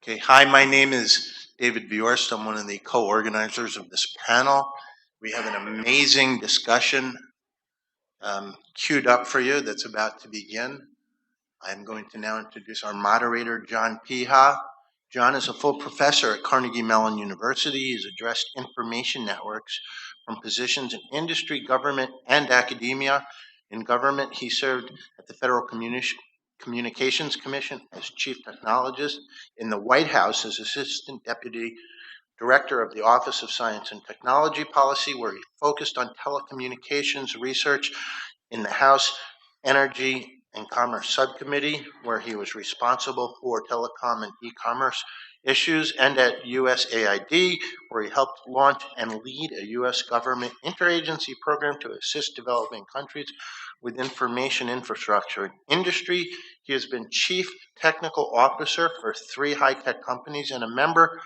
Okay, hi, my name is David Vyorst. I'm one of the co-organizers of this panel. We have an amazing discussion queued up for you that's about to begin. I'm going to now introduce our moderator, John Peha. John is a full professor at Carnegie Mellon University. He's addressed information networks from positions in industry, government, and academia. In government, he served at the Federal Communications Commission as chief technologist, in the White House as assistant deputy director of the Office of Science and Technology Policy, where he focused on telecommunications research, in the House Energy and Commerce Subcommittee, where he was responsible for telecom and e-commerce issues, and at USAID, where he helped launch and lead a U.S. government interagency program to assist developing countries with information infrastructure and industry. He has been chief technical officer for 3 high-tech companies and a member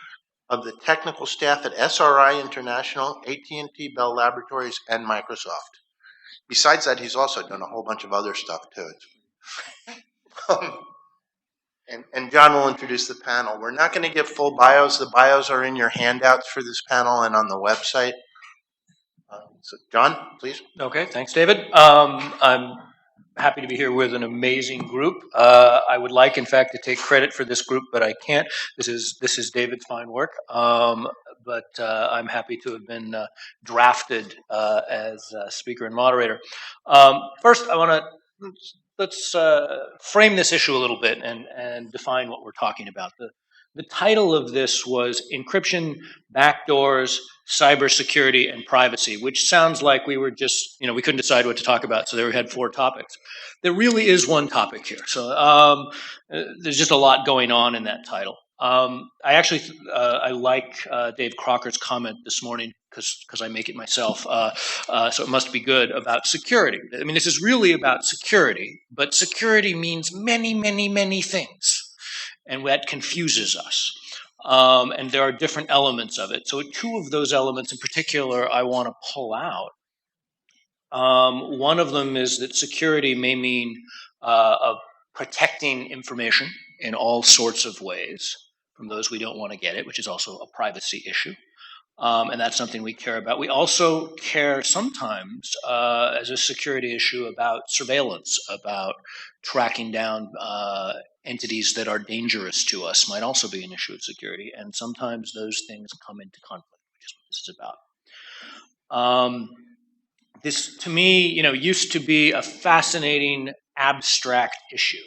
of the technical staff at SRI International, AT&T Bell Laboratories, and Microsoft. Besides that, he's also done a whole bunch of other stuff too. And John will introduce the panel. We're not going to give full bios. The bios are in your handouts for this panel and on the website. So John, please. Okay, thanks, David. I'm happy to be here with an amazing group. I would like, in fact, to take credit for this group, but I can't. This is David's fine work. But I'm happy to have been drafted as speaker and moderator. First, I want to let's frame this issue a little bit and define what we're talking about. The title of this was Encryption, Backdoors, Cybersecurity, and Privacy, which sounds like we were just, we couldn't decide what to talk about, so we had 4 topics. There really is one topic here, so there's just a lot going on in that title. I like Dave Crocker's comment this morning, because I make it myself, so it must be good, about security. I mean, this is really about security, but security means many, many, many things. And that confuses us. And there are different elements of it. So 2 of those elements in particular I want to pull out. One of them is that security may mean of protecting information in all sorts of ways from those we don't want to get it, which is also a privacy issue. And that's something we care about. We also care sometimes as a security issue about surveillance, about tracking down entities that are dangerous to us might also be an issue of security. And sometimes those things come into conflict, which is what this is about. This, to me, used to be a fascinating abstract issue.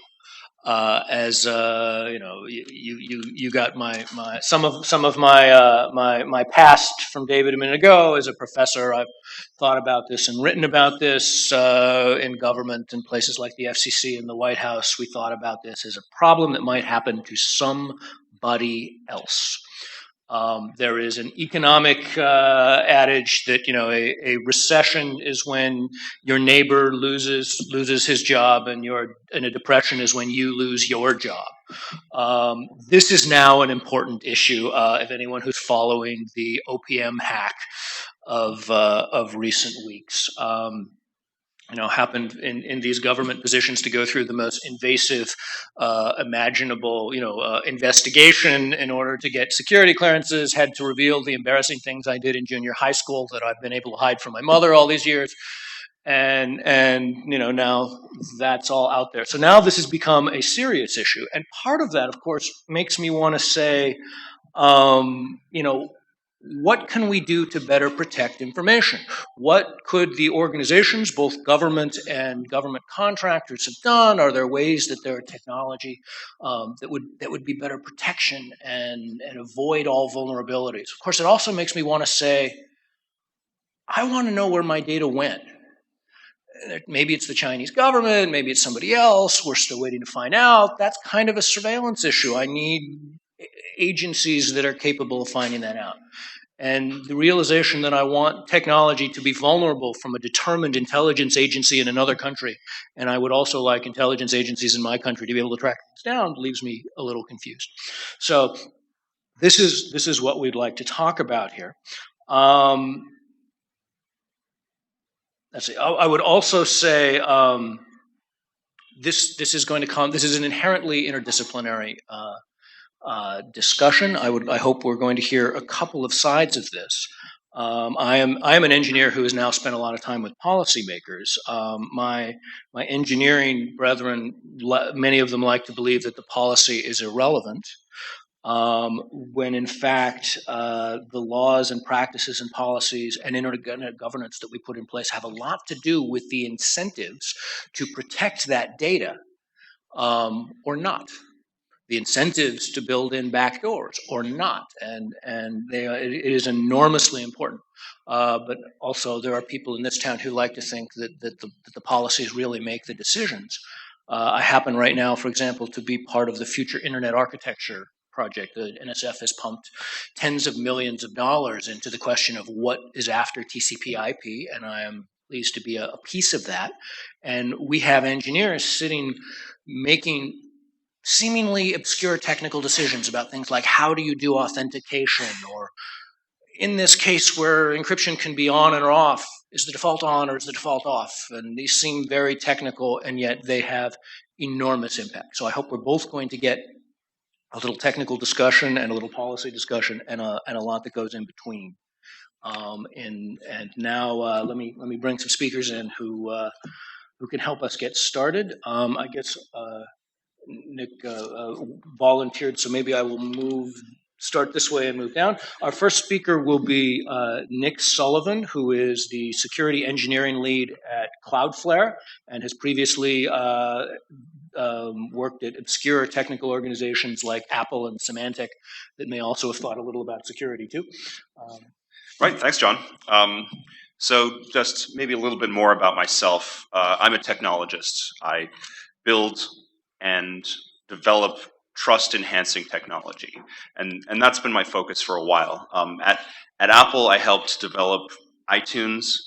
You got some of my past from David a minute ago as a professor. I've thought about this and written about this in government and places like the FCC and the White House. We thought about this as a problem that might happen to somebody else. There is an economic adage that a recession is when your neighbor loses his job, and a depression is when you lose your job. This is now an important issue. If anyone who's following the OPM hack of recent weeks. Happened in these government positions to go through the most invasive imaginable, investigation in order to get security clearances, had to reveal the embarrassing things I did in junior high school that I've been able to hide from my mother all these years. And now that's all out there. So now this has become a serious issue. And part of that, of course, makes me want to say, what can we do to better protect information? What could the organizations, both government and government contractors, have done? Are there ways that there are technology that would be better protection and avoid all vulnerabilities? Of course, it also makes me want to say, I want to know where my data went. Maybe it's the Chinese government, maybe it's somebody else. We're still waiting to find out. That's kind of a surveillance issue. I need agencies that are capable of finding that out. And the realization that I want technology to be vulnerable from a determined intelligence agency in another country, and I would also like intelligence agencies in my country to be able to track things down, leaves me a little confused. So this is what we'd like to talk about here. Let's see. I would also say this is an inherently interdisciplinary discussion. I hope we're going to hear a couple of sides of this. I am an engineer who has now spent a lot of time with policymakers. My engineering brethren, many of them like to believe that the policy is irrelevant, when in fact the laws and practices and policies and internet governance that we put in place have a lot to do with the incentives to protect that data, or not. The incentives to build in backdoors or not, and it is enormously important. But also, there are people in this town who like to think that the policies really make the decisions. I happen right now, for example, to be part of the Future Internet Architecture project. The NSF has pumped tens of millions of dollars into the question of what is after TCP/IP, and I am pleased to be a piece of that. And we have engineers sitting making seemingly obscure technical decisions about things like how do you do authentication, or in this case where encryption can be on or off, is the default on or is the default off? And these seem very technical, and yet they have enormous impact. So I hope we're both going to get a little technical discussion and a little policy discussion and a lot that goes in between. And now let me bring some speakers in who can help us get started. I guess Nick volunteered, so maybe I will start this way and move down. Our first speaker will be Nick Sullivan, who is the security engineering lead at CloudFlare and has previously worked at obscure technical organizations like Apple and Symantec that may also have thought a little about security too. Right, thanks, John. So just maybe a little bit more about myself. I'm a technologist. I build and develop trust-enhancing technology, and that's been my focus for a while. At Apple, I helped develop iTunes,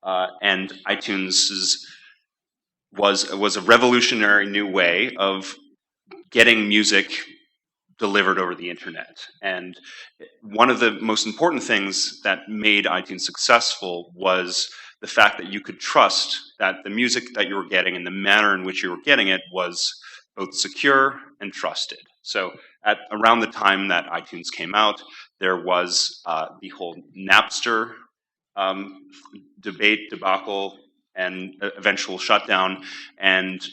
and iTunes was a revolutionary new way of getting music delivered over the internet. And one of the most important things that made iTunes successful was the fact that you could trust that the music that you were getting and the manner in which you were getting it was both secure and trusted. So around the time that iTunes came out, there was the whole Napster debacle and eventual shutdown, and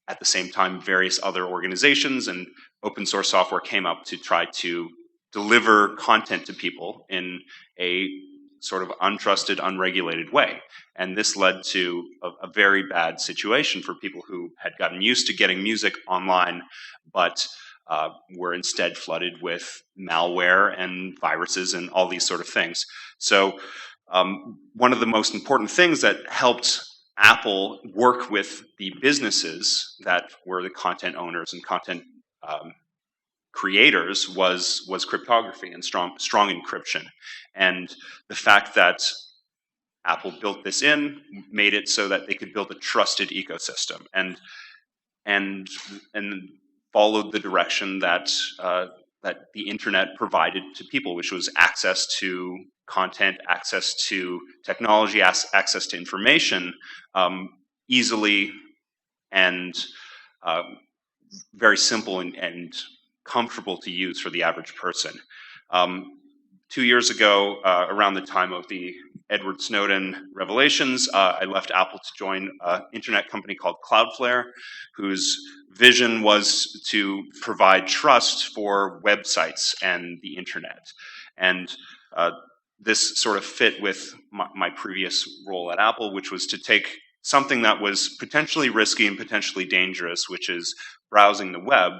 at the same time various other organizations and open source software came up to try to deliver content to people in a sort of untrusted, unregulated way. And this led to a very bad situation for people who had gotten used to getting music online, but were instead flooded with malware and viruses and all these sort of things. So one of the most important things that helped Apple work with the businesses that were the content owners and content creators was cryptography and strong encryption. And the fact that Apple built this in made it so that they could build a trusted ecosystem and followed the direction that that the internet provided to people, which was access to content, access to technology, access to information easily and very simple and comfortable to use for the average person. 2 years ago, around the time of the Edward Snowden revelations, I left Apple to join an internet company called CloudFlare, whose vision was to provide trust for websites and the internet. And this sort of fit with my previous role at Apple, which was to take something that was potentially risky and potentially dangerous, which is browsing the web,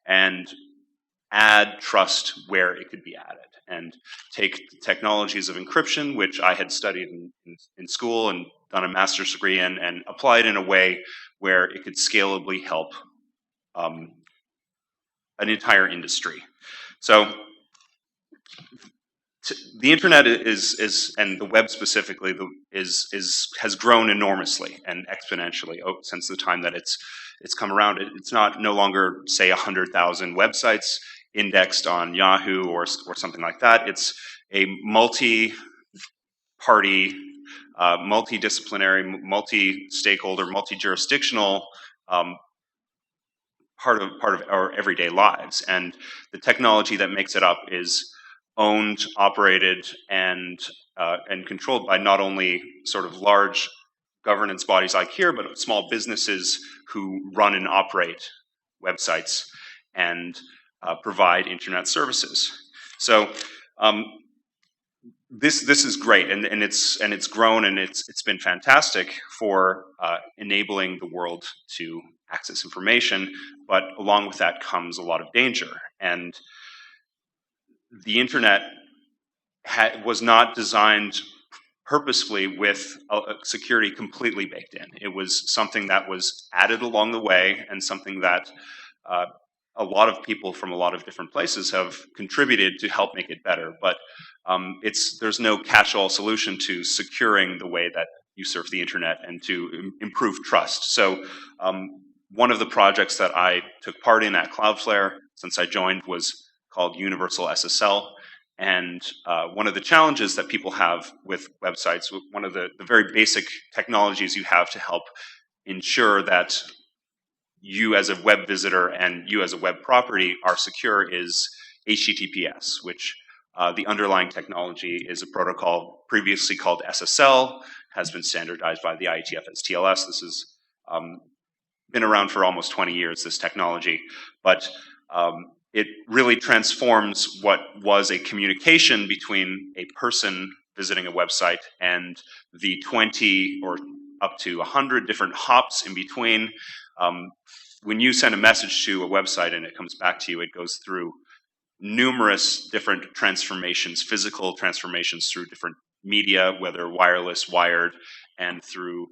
and add trust where it could be added, and take the technologies of encryption, which I had studied in school and done a master's degree in, and apply it in a way where it could scalably help an entire industry. So the internet is and the web specifically has grown enormously and exponentially since the time that it's come around. It's no longer, say, 100,000 websites indexed on Yahoo or something like that. It's a multi-party, multidisciplinary, multi-stakeholder, multi-jurisdictional part of our everyday lives. And the technology that makes it up is owned, operated, and controlled by not only sort of large governance bodies like here, but small businesses who run and operate websites and provide internet services. So this is great, and it's grown, and it's been fantastic for enabling the world to access information. But along with that comes a lot of danger, and the internet was not designed purposefully with security completely baked in. It was something that was added along the way, and something that a lot of people from a lot of different places have contributed to help make it better. But there's no catch-all solution to securing the way that you surf the internet and to improve trust. So one of the projects that I took part in at CloudFlare since I joined was called Universal SSL. And one of the challenges that people have with websites, one of the very basic technologies you have to help ensure that you as a web visitor and you as a web property are secure is HTTPS, which the underlying technology is a protocol previously called SSL, has been standardized by the IGF-USA. This has been around for almost 20 years, this technology, but it really transforms what was a communication between a person visiting a website and the 20 or up to 100 different hops in between. When you send a message to a website and it comes back to you, it goes through numerous different transformations, physical transformations through different media, whether wireless, wired, and through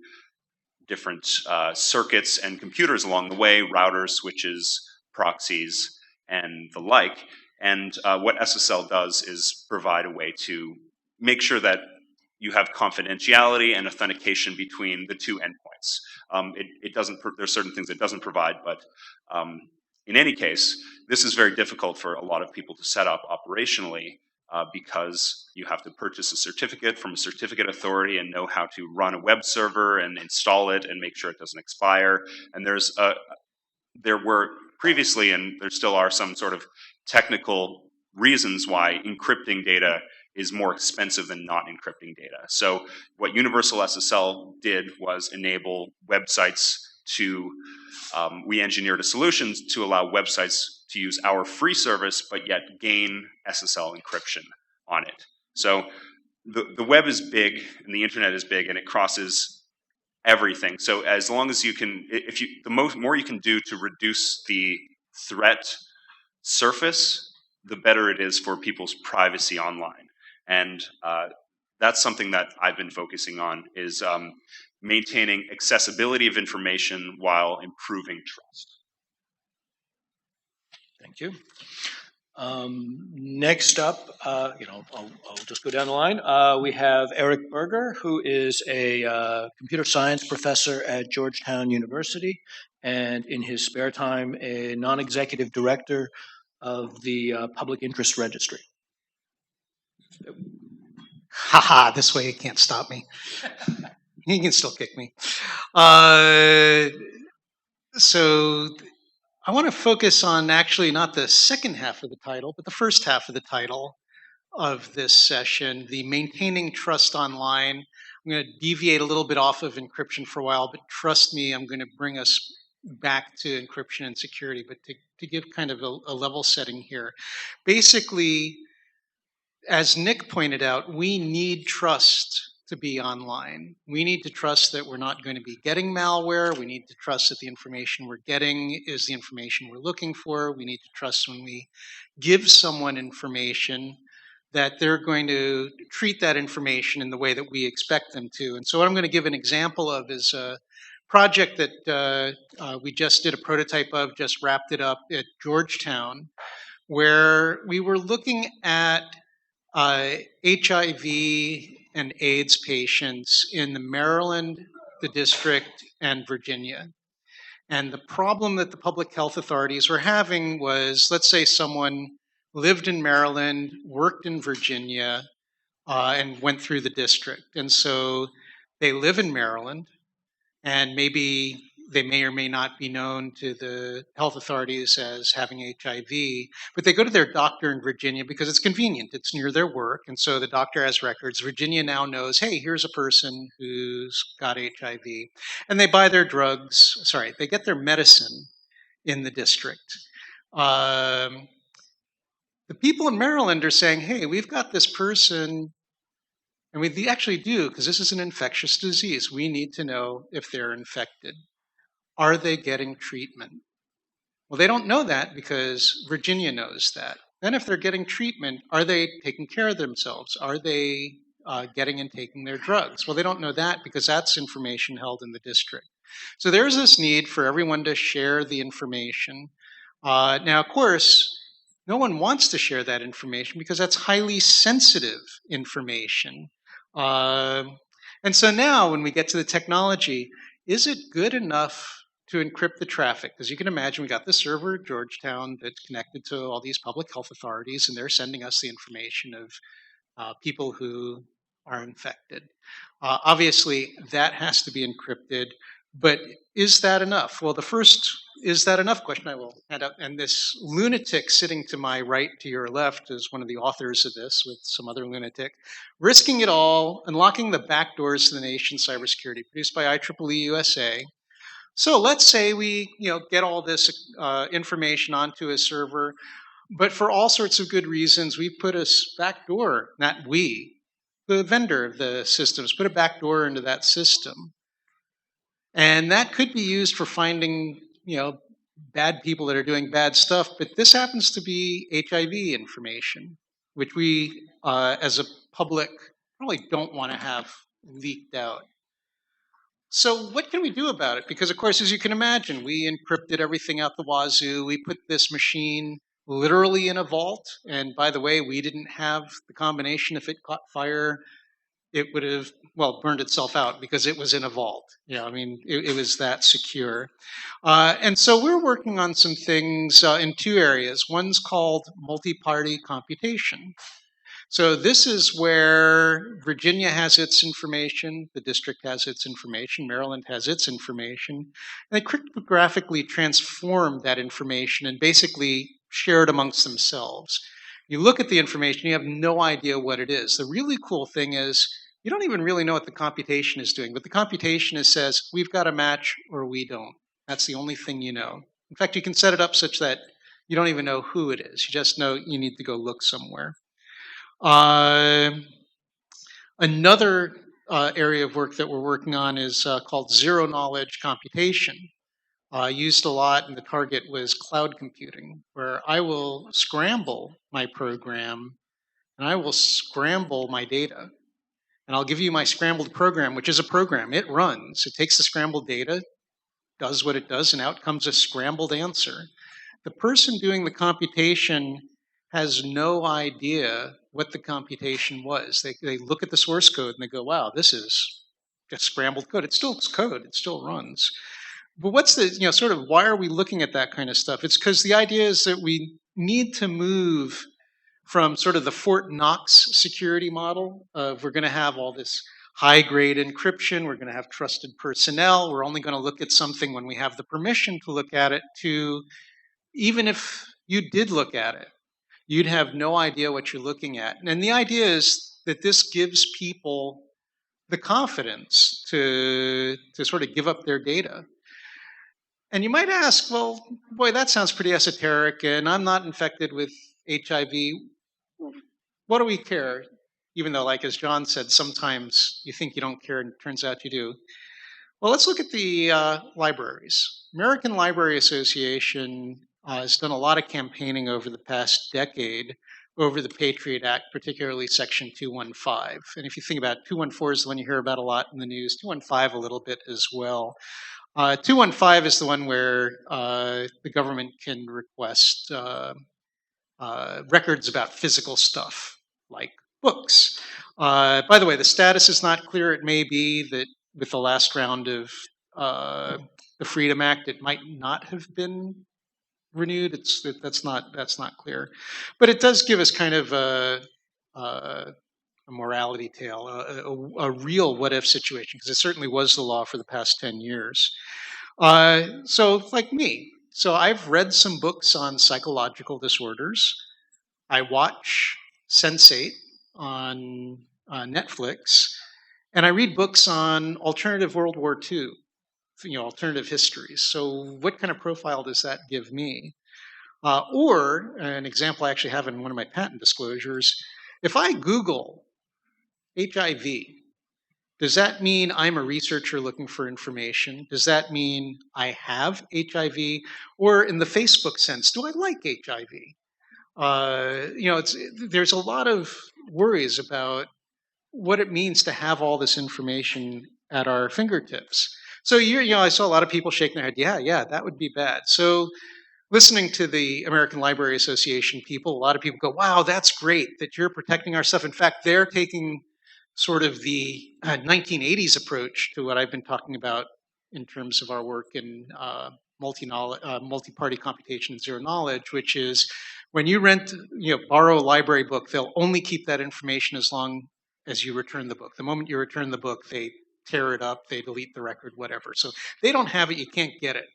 different circuits and computers along the way, routers, switches, proxies, and the like. And what SSL does is provide a way to make sure that you have confidentiality and authentication between the two endpoints. It doesn't. There's certain things it doesn't provide, but in any case, this is very difficult for a lot of people to set up operationally because you have to purchase a certificate from a certificate authority and know how to run a web server and install it and make sure it doesn't expire. And there were previously, and there still are, some sort of technical reasons why encrypting data is more expensive than not encrypting data. So what Universal SSL did was enable websites to, we engineered a solution to allow websites to use our free service, but yet gain SSL encryption on it. So the web is big, and the internet is big, and it crosses everything. So as long as you can, the more you can do to reduce the threat surface, the better it is for people's privacy online. And that's something that I've been focusing on, is maintaining accessibility of information while improving trust. Thank you. Next up, I'll just go down the line. We have Eric Berger, who is a computer science professor at Georgetown University, and in his spare time, a non-executive director of the Public Interest Registry. Haha, this way you can't stop me. You can still kick me. So I want to focus on actually not the second half of the title, but the first half of the title of this session, the Maintaining Trust Online. I'm going to deviate a little bit off of encryption for a while, but trust me, I'm going to bring us back to encryption and security, but to give kind of a level setting here. Basically, as Nick pointed out, we need trust to be online. We need to trust that we're not going to be getting malware. We need to trust that the information we're getting is the information we're looking for. We need to trust when we give someone information that they're going to treat that information in the way that we expect them to. And so what I'm going to give an example of is a project that we just did a prototype of, just wrapped it up at Georgetown, where we were looking at HIV and AIDS patients in the Maryland, the district, and Virginia. And the problem that the public health authorities were having was, let's say someone lived in Maryland, worked in Virginia, and went through the district. And so they live in Maryland, and maybe they may or may not be known to the health authorities as having HIV, but they go to their doctor in Virginia because it's convenient. It's near their work. And so the doctor has records. Virginia now knows, hey, here's a person who's got HIV. And they buy their drugs, they get their medicine in the district. The people in Maryland are saying, hey, we've got this person, and we actually do, because this is an infectious disease. We need to know if they're infected. Are they getting treatment? Well, they don't know that because Virginia knows that. Then if they're getting treatment, are they taking care of themselves? Are they getting and taking their drugs? Well, they don't know that because that's information held in the district. So there's this need for everyone to share the information. Now, of course, no one wants to share that information because that's highly sensitive information. And so now when we get to the technology, is it good enough to encrypt the traffic? Because you can imagine we got the server at Georgetown that's connected to all these public health authorities, and they're sending us the information of people who are infected. Obviously, that has to be encrypted, but is that enough? Well, the first is that enough question I will hand up, and this lunatic sitting to my right, to your left, is one of the authors of this with some other lunatic. Risking It All, Unlocking the Backdoors to the Nation's Cybersecurity, produced by IEEE USA. So let's say we get all this information onto a server, but for all sorts of good reasons, we put a backdoor, not we, the vendor of the systems, put a backdoor into that system. And that could be used for finding bad people that are doing bad stuff, but this happens to be HIV information, which we, as a public, probably don't want to have leaked out. So what can we do about it? Because of course, as you can imagine, we encrypted everything out the wazoo. We put this machine literally in a vault. And by the way, we didn't have the combination. If it caught fire, it would have, burned itself out because it was in a vault. It was that secure. And so we're working on some things in two areas. One's called multi-party computation. So this is where Virginia has its information, the district has its information, Maryland has its information, and they cryptographically transform that information and basically share it amongst themselves. You look at the information, you have no idea what it is. The really cool thing is you don't even really know what the computation is doing, but the computation says, we've got a match or we don't. That's the only thing you know. In fact, you can set it up such that you don't even know who it is. You just know you need to go look somewhere. Another area of work that we're working on is called zero knowledge computation. Used a lot, and the target was cloud computing, where I will scramble my program and I will scramble my data. And I'll give you my scrambled program, which is a program. It runs. It takes the scrambled data, does what it does, and out comes a scrambled answer. The person doing the computation has no idea what the computation was. They look at the source code and they go, wow, this is just scrambled code. It's still code, it still runs. But what's the, why are we looking at that kind of stuff? It's because the idea is that we need to move from sort of the Fort Knox security model of we're going to have all this high-grade encryption, we're going to have trusted personnel, we're only going to look at something when we have the permission to look at it, to even if you did look at it, you'd have no idea what you're looking at. And the idea is that this gives people the confidence to sort of give up their data. And you might ask, well, boy, that sounds pretty esoteric, and I'm not infected with HIV. What do we care? Even though, like as John said, sometimes you think you don't care and it turns out you do. Well, let's look at the libraries. American Library Association has done a lot of campaigning over the past decade over the Patriot Act, particularly Section 215. And if you think about it, 214 is the one you hear about a lot in the news, 215 a little bit as well. 215 is the one where the government can request records about physical stuff, like books. By the way, the status is not clear. It may be that with the last round of the Freedom Act, it might not have been renewed. That's not clear, but it does give us kind of a morality tale, a real what-if situation, because it certainly was the law for the past 10 years. So like me, so I've read some books on psychological disorders. I watch Sense8 on Netflix, and I read books on alternative World War II, alternative histories. So what kind of profile does that give me? Or an example I actually have in one of my patent disclosures, if I Google HIV, does that mean I'm a researcher looking for information? Does that mean I have HIV? Or in the Facebook sense, do I like HIV? There's a lot of worries about what it means to have all this information at our fingertips. So I saw a lot of people shaking their head. Yeah, that would be bad. So listening to the American Library Association people, a lot of people go, "Wow, that's great that you're protecting our stuff." In fact, they're taking sort of the 1980s approach to what I've been talking about in terms of our work in multi-party computation and zero knowledge, which is when you borrow a library book, they'll only keep that information as long as you return the book. The moment you return the book, they tear it up, they delete the record, whatever. So they don't have it, you can't get it.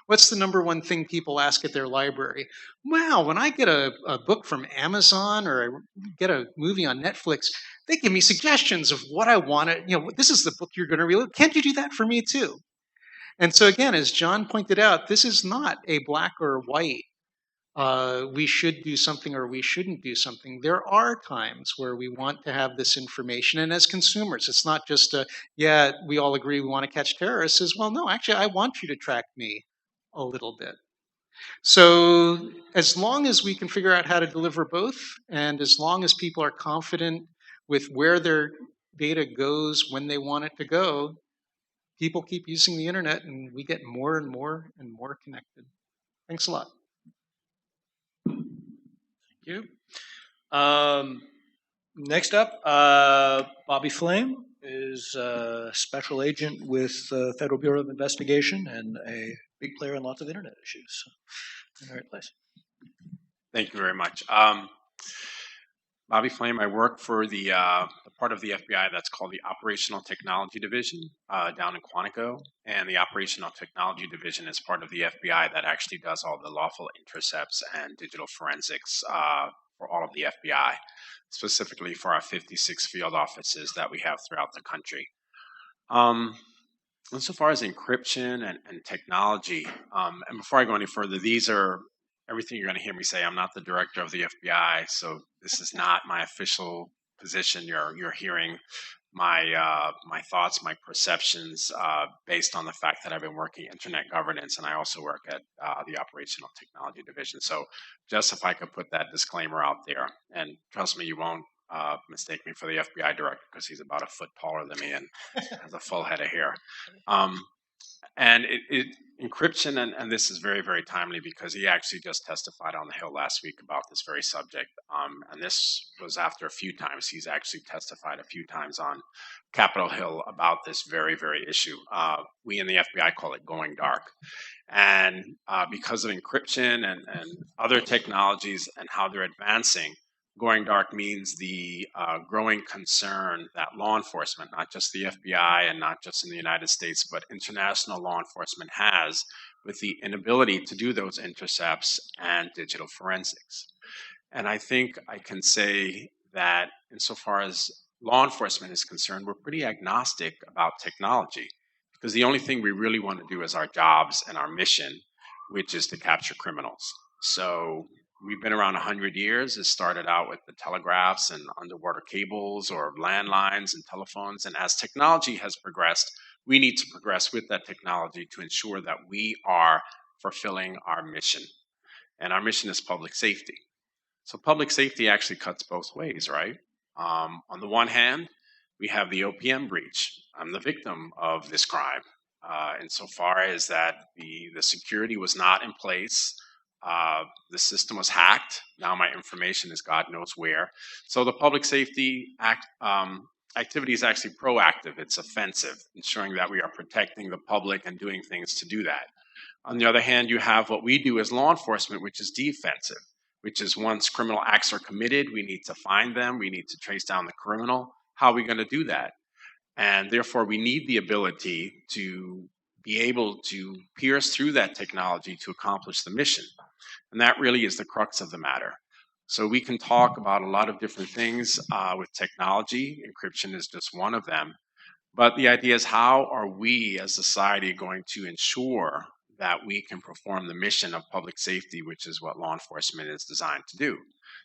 What's the number one thing people ask at their library? Wow, when I get a book from Amazon or I get a movie on Netflix, they give me suggestions of what I want to, this is the book you're going to read. Can't you do that for me too? And so again, as John pointed out, this is not a black or white. We should do something or we shouldn't do something. There are times where we want to have this information. And as consumers, it's not just we all agree we want to catch terrorists. As well, no, actually, I want you to track me a little bit. So as long as we can figure out how to deliver both, and as long as people are confident with where their data goes when they want it to go, people keep using the internet and we get more and more and more connected. Thanks a lot. Thank you. Next up, Bobby Flaim is a special agent with the Federal Bureau of Investigation and a big player in lots of internet issues. In the right place. Thank you very much. Bobby Flaim, I work for the part of the FBI that's called the Operational Technology Division down in Quantico. And the Operational Technology Division is part of the FBI that actually does all the lawful intercepts and digital forensics for all of the FBI, specifically for our 56 field offices that we have throughout the country. Insofar as encryption and technology, and before I go any further, these are everything you're going to hear me say. I'm not the director of the FBI, so this is not my official position. You're hearing my thoughts, my perceptions, based on the fact that I've been working internet governance, and I also work at the Operational Technology Division. So just if I could put that disclaimer out there, and trust me, you won't mistake me for the FBI director because he's about a foot taller than me and has a full head of hair. And encryption, and this is very, very timely because he actually just testified on the Hill last week about this very subject. And this was after a few times. He's actually testified a few times on Capitol Hill about this very, very issue. We in the FBI call it going dark. And because of encryption and other technologies and how they're advancing, going dark means the growing concern that law enforcement, not just the FBI and not just in the United States, but international law enforcement has with the inability to do those intercepts and digital forensics. And I think I can say that insofar as law enforcement is concerned, we're pretty agnostic about technology because the only thing we really want to do is our jobs and our mission, which is to capture criminals. So we've been around 100 years. It started out with the telegraphs and underwater cables or landlines and telephones. And as technology has progressed, we need to progress with that technology to ensure that we are fulfilling our mission. And our mission is public safety. So public safety actually cuts both ways, right? On the one hand, we have the OPM breach. I'm the victim of this crime. Insofar as that the security was not in place, the system was hacked. Now my information is God knows where. So the public safety activity is actually proactive. It's offensive, ensuring that we are protecting the public and doing things to do that. On the other hand, you have what we do as law enforcement, which is defensive, which is once criminal acts are committed, we need to find them. We need to trace down the criminal. How are we going to do that? And therefore, we need the ability to be able to pierce through that technology to accomplish the mission. And that really is the crux of the matter. So we can talk about a lot of different things with technology. Encryption is just one of them. But the idea is, how are we as society going to ensure that we can perform the mission of public safety, which is what law enforcement is designed to do?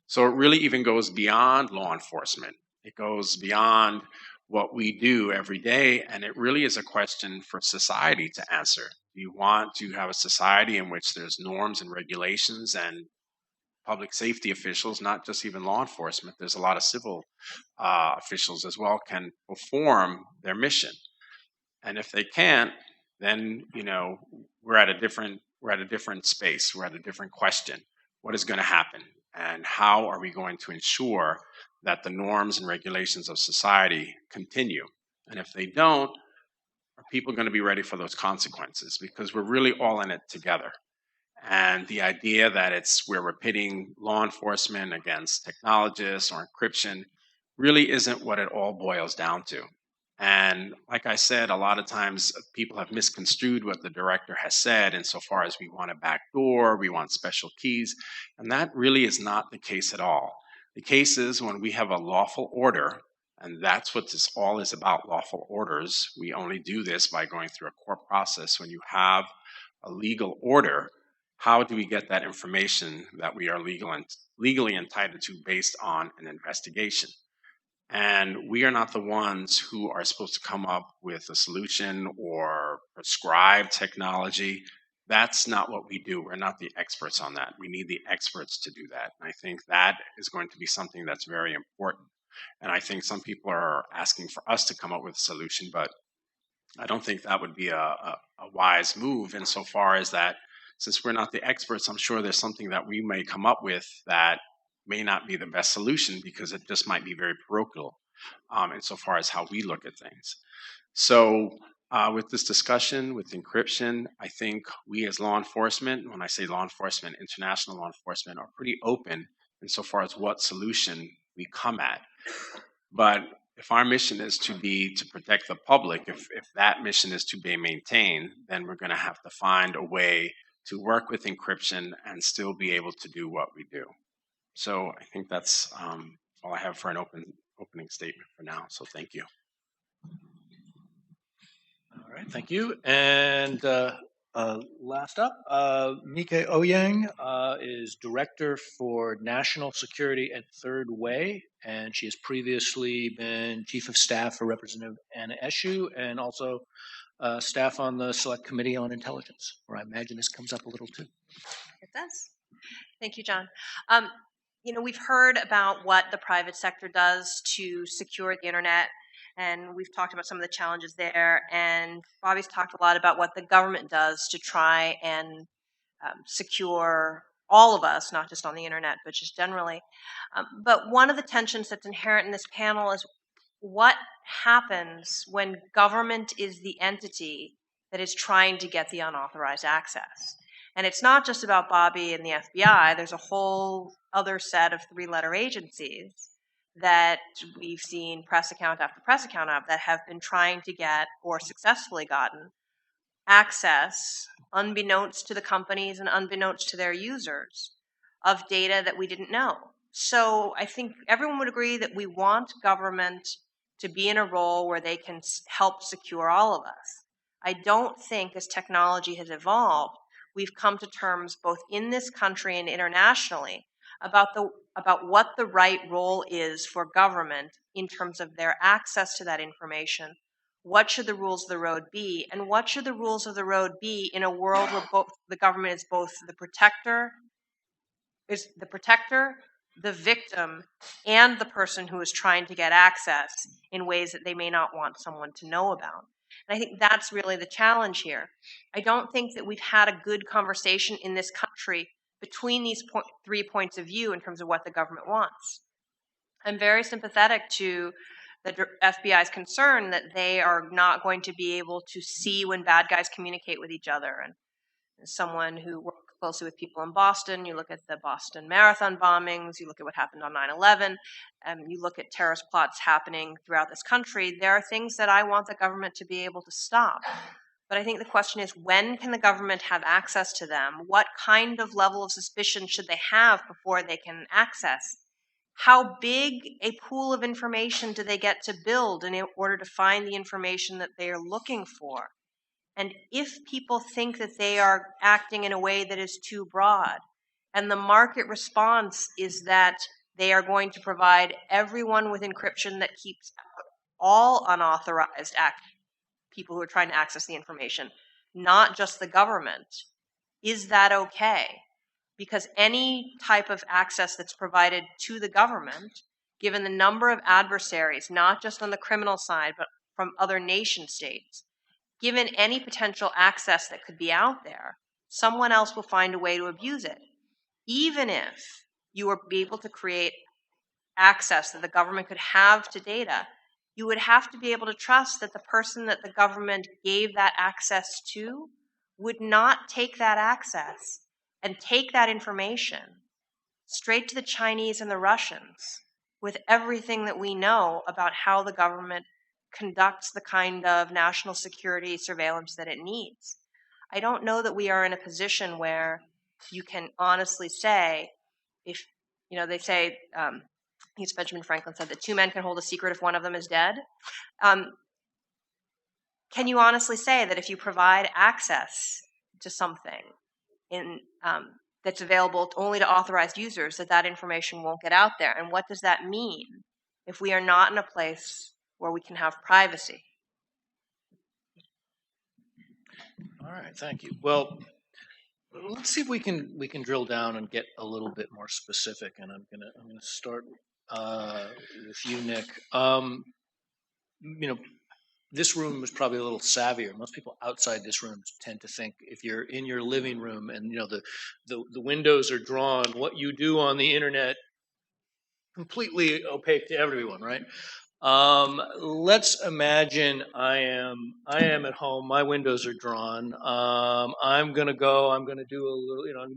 So it really even goes beyond law enforcement. It goes beyond what we do every day, and it really is a question for society to answer. Do you want to have a society in which there's norms and regulations and public safety officials, not just even law enforcement, there's a lot of civil officials as well, can perform their mission? And if they can't, then we're at a different space. We're at a different question. What is going to happen, and how are we going to ensure that the norms and regulations of society continue? And if they don't, are people going to be ready for those consequences? Because we're really all in it together. And the idea that we're pitting law enforcement against technologists or encryption really isn't what it all boils down to. And like I said, a lot of times people have misconstrued what the director has said insofar as we want a backdoor, we want special keys, and that really is not the case at all. The case is when we have a lawful order, and that's what this all is about, lawful orders. We only do this by going through a court process. When you have a legal order, how do we get that information that we are legally entitled to based on an investigation? And we are not the ones who are supposed to come up with a solution or prescribe technology. That's not what we do. We're not the experts on that. We need the experts to do that. And I think that is going to be something that's very important. And I think some people are asking for us to come up with a solution, but I don't think that would be a wise move insofar as that, since we're not the experts, I'm sure there's something that we may come up with that may not be the best solution, because it just might be very parochial insofar as how we look at things. So with this discussion, with encryption, I think we as law enforcement, when I say law enforcement, international law enforcement, are pretty open insofar as what solution we come at. But if our mission is to protect the public, if that mission is to be maintained, then we're going to have to find a way to work with encryption and still be able to do what we do. So I think that's all I have for an opening statement for now. So thank you. All right, thank you. And last up, Mieke Eoyang is Director for National Security at Third Way, and she has previously been Chief of Staff for Representative Anna Eshoo, and also staff on the Select Committee on Intelligence, where I imagine this comes up a little too. It does. Thank you, John. We've heard about what the private sector does to secure the internet, and we've talked about some of the challenges there. And Bobby's talked a lot about what the government does to try and secure all of us, not just on the internet, but just generally. But one of the tensions that's inherent in this panel is what happens when government is the entity that is trying to get the unauthorized access. And it's not just about Bobby and the FBI. There's a whole other set of three-letter agencies that we've seen press account after press account of that have been trying to get, or successfully gotten, access, unbeknownst to the companies and unbeknownst to their users, of data that we didn't know. So I think everyone would agree that we want government to be in a role where they can help secure all of us. I don't think, as technology has evolved, we've come to terms both in this country and internationally about what the right role is for government in terms of their access to that information. What should the rules of the road be, and what should the rules of the road be in a world where the government is both the protector, the victim, and the person who is trying to get access in ways that they may not want someone to know about. And I think that's really the challenge here. I don't think that we've had a good conversation in this country between these 3 points of view in terms of what the government wants. I'm very sympathetic to the FBI's concern that they are not going to be able to see when bad guys communicate with each other. And as someone who worked closely with people in Boston, you look at the Boston Marathon bombings, you look at what happened on 9/11, you look at terrorist plots happening throughout this country, there are things that I want the government to be able to stop. But I think the question is, when can the government have access to them? What kind of level of suspicion should they have before they can access? How big a pool of information do they get to build in order to find the information that they are looking for? And if people think that they are acting in a way that is too broad, and the market response is that they are going to provide everyone with encryption that keeps all unauthorized people who are trying to access the information, not just the government, is that okay? Because any type of access that's provided to the government, given the number of adversaries, not just on the criminal side, but from other nation states, given any potential access that could be out there, someone else will find a way to abuse it. Even if you were able to create access that the government could have to data, you would have to be able to trust that the person that the government gave that access to would not take that access and take that information straight to the Chinese and the Russians with everything that we know about how the government conducts the kind of national security surveillance that it needs. I don't know that we are in a position where you can honestly say, if, they say, Benjamin Franklin said that two men can hold a secret if one of them is dead. Can you honestly say that if you provide access to something that's available only to authorized users, that information won't get out there? And what does that mean if we are not in a place where we can have privacy? All right, thank you. Well, let's see if we can drill down and get a little bit more specific. And I'm gonna start with you, Nick. This room is probably a little savvier. Most people outside this room tend to think if you're in your living room and the windows are drawn, what you do on the internet completely opaque to everyone, right? Let's imagine I am at home. My windows are drawn. I'm gonna do a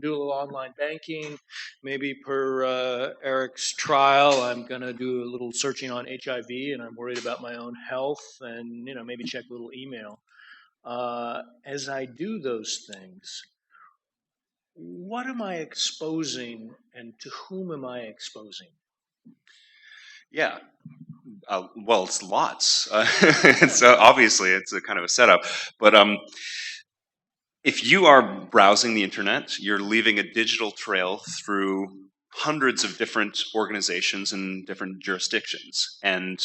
little online banking. Maybe per Eric's trial, I'm gonna do a little searching on HIV, and I'm worried about my own health, and maybe check a little email. As I do those things, what am I exposing, and to whom am I exposing? Yeah. Well, it's lots. So obviously, it's a kind of a setup. But if you are browsing the internet, you're leaving a digital trail through hundreds of different organizations in different jurisdictions. And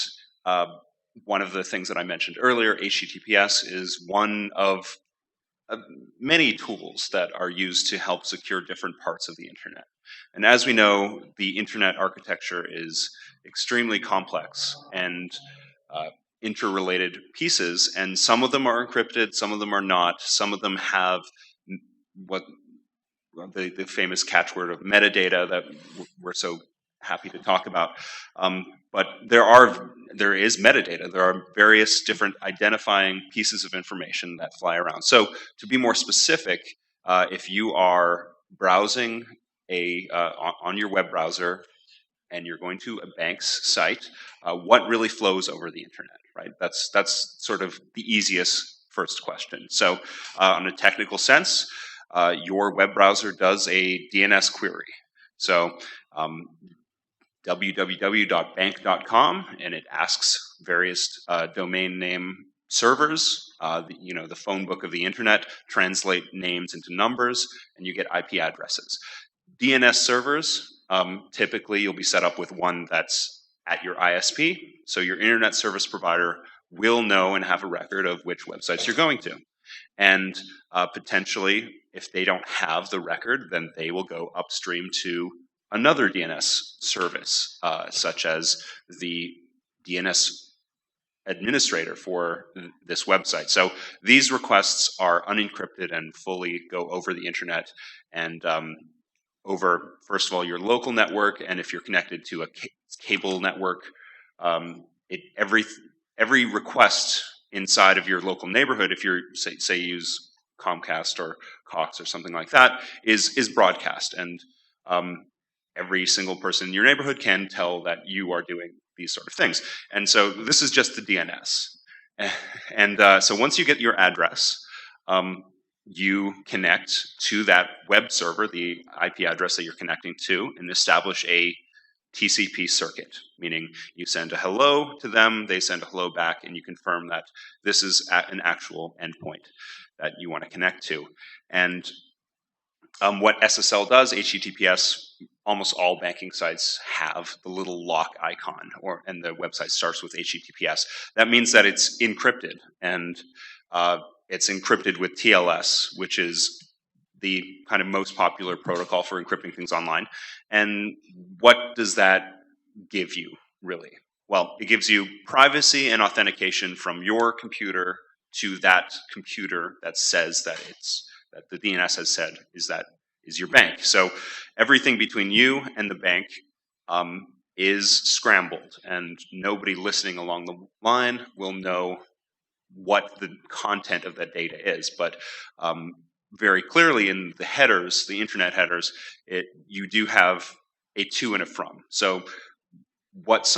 one of the things that I mentioned earlier, HTTPS, is one of many tools that are used to help secure different parts of the internet. And as we know, the internet architecture is extremely complex and interrelated pieces, and some of them are encrypted, some of them are not, some of them have what the famous catchword of metadata that we're so happy to talk about. But there is metadata. There are various different identifying pieces of information that fly around. So to be more specific, if you are browsing on your web browser and you're going to a bank's site, what really flows over the internet, right? That's sort of the easiest first question. So on a technical sense, your web browser does a DNS query. So www.bank.com, and it asks various domain name servers, the phone book of the internet, translate names into numbers, and you get IP addresses. DNS servers, typically you'll be set up with one that's at your ISP, so your internet service provider will know and have a record of which websites you're going to. And potentially, if they don't have the record, then they will go upstream to another DNS service, such as the DNS administrator for this website. So these requests are unencrypted and fully go over the internet and over, first of all, your local network, and if you're connected to a cable network, every request inside of your local neighborhood, if you're say use Comcast or Cox or something like that, is broadcast, and every single person in your neighborhood can tell that you are doing these sort of things. And so this is just the DNS. And so once you get your address, you connect to that web server, the IP address that you're connecting to, and establish a TCP circuit, meaning you send a hello to them, they send a hello back, and you confirm that this is an actual endpoint that you want to connect to. And what SSL does, HTTPS, almost all banking sites have the little lock icon, and the website starts with HTTPS. That means that it's encrypted, and it's encrypted with TLS, which is the kind of most popular protocol for encrypting things online. And what does that give you, really? Well, it gives you privacy and authentication from your computer to that computer that says that that the DNS has said is your bank. So everything between you and the bank is scrambled, and nobody listening along the line will know what the content of that data is. But very clearly in the headers, the internet headers, you do have a to and a from. So what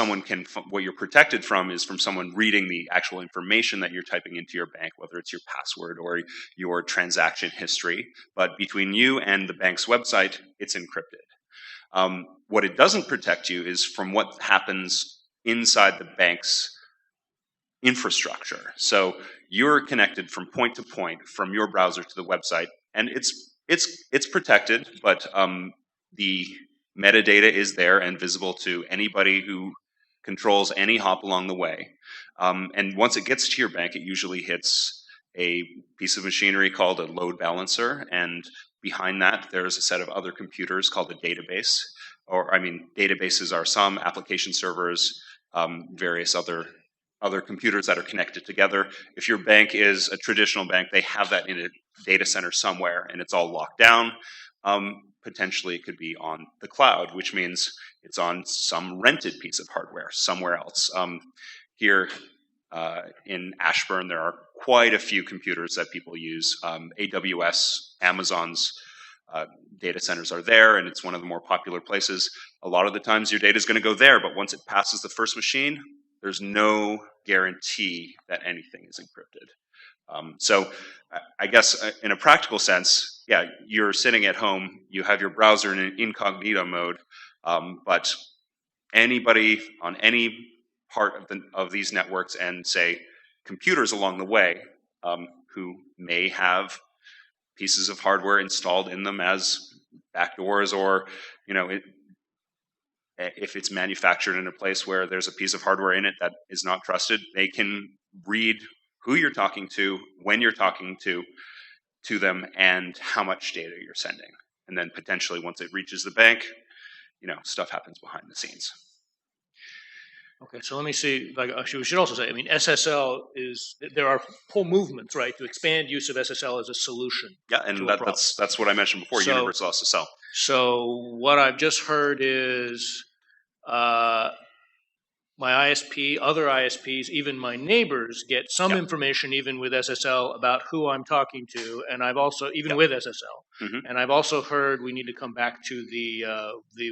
you're protected from is from someone reading the actual information that you're typing into your bank, whether it's your password or your transaction history. But between you and the bank's website, it's encrypted. What it doesn't protect you is from what happens inside the bank's infrastructure. So you're connected from point to point from your browser to the website, and it's protected, but the metadata is there and visible to anybody who controls any hop along the way. And once it gets to your bank, it usually hits a piece of machinery called a load balancer, and behind that there's a set of other computers called a database. Databases are some application servers, various other computers that are connected together. If your bank is a traditional bank, they have that in a data center somewhere, and it's all locked down. Potentially it could be on the cloud, which means it's on some rented piece of hardware somewhere else. Here in Ashburn, there are quite a few computers that people use. AWS, Amazon's data centers are there, and it's one of the more popular places. A lot of the times your data is going to go there, but once it passes the first machine, there's no guarantee that anything is encrypted. So I guess in a practical sense, yeah, you're sitting at home, you have your browser in an incognito mode, but anybody on any part of these networks and say computers along the way who may have pieces of hardware installed in them as backdoors, or if it's manufactured in a place where there's a piece of hardware in it that is not trusted, they can read who you're talking to, when you're talking to them, and how much data you're sending. And then potentially once it reaches the bank, stuff happens behind the scenes. Okay, so let me see. We should also say, SSL there are whole movements, right, to expand use of SSL as a solution. Yeah, and that's what I mentioned before, universal SSL. So what I've just heard is my ISP, other ISPs, even my neighbors get some information, even with SSL, about who I'm talking to, and I've also, even with SSL, and I've also heard we need to come back to the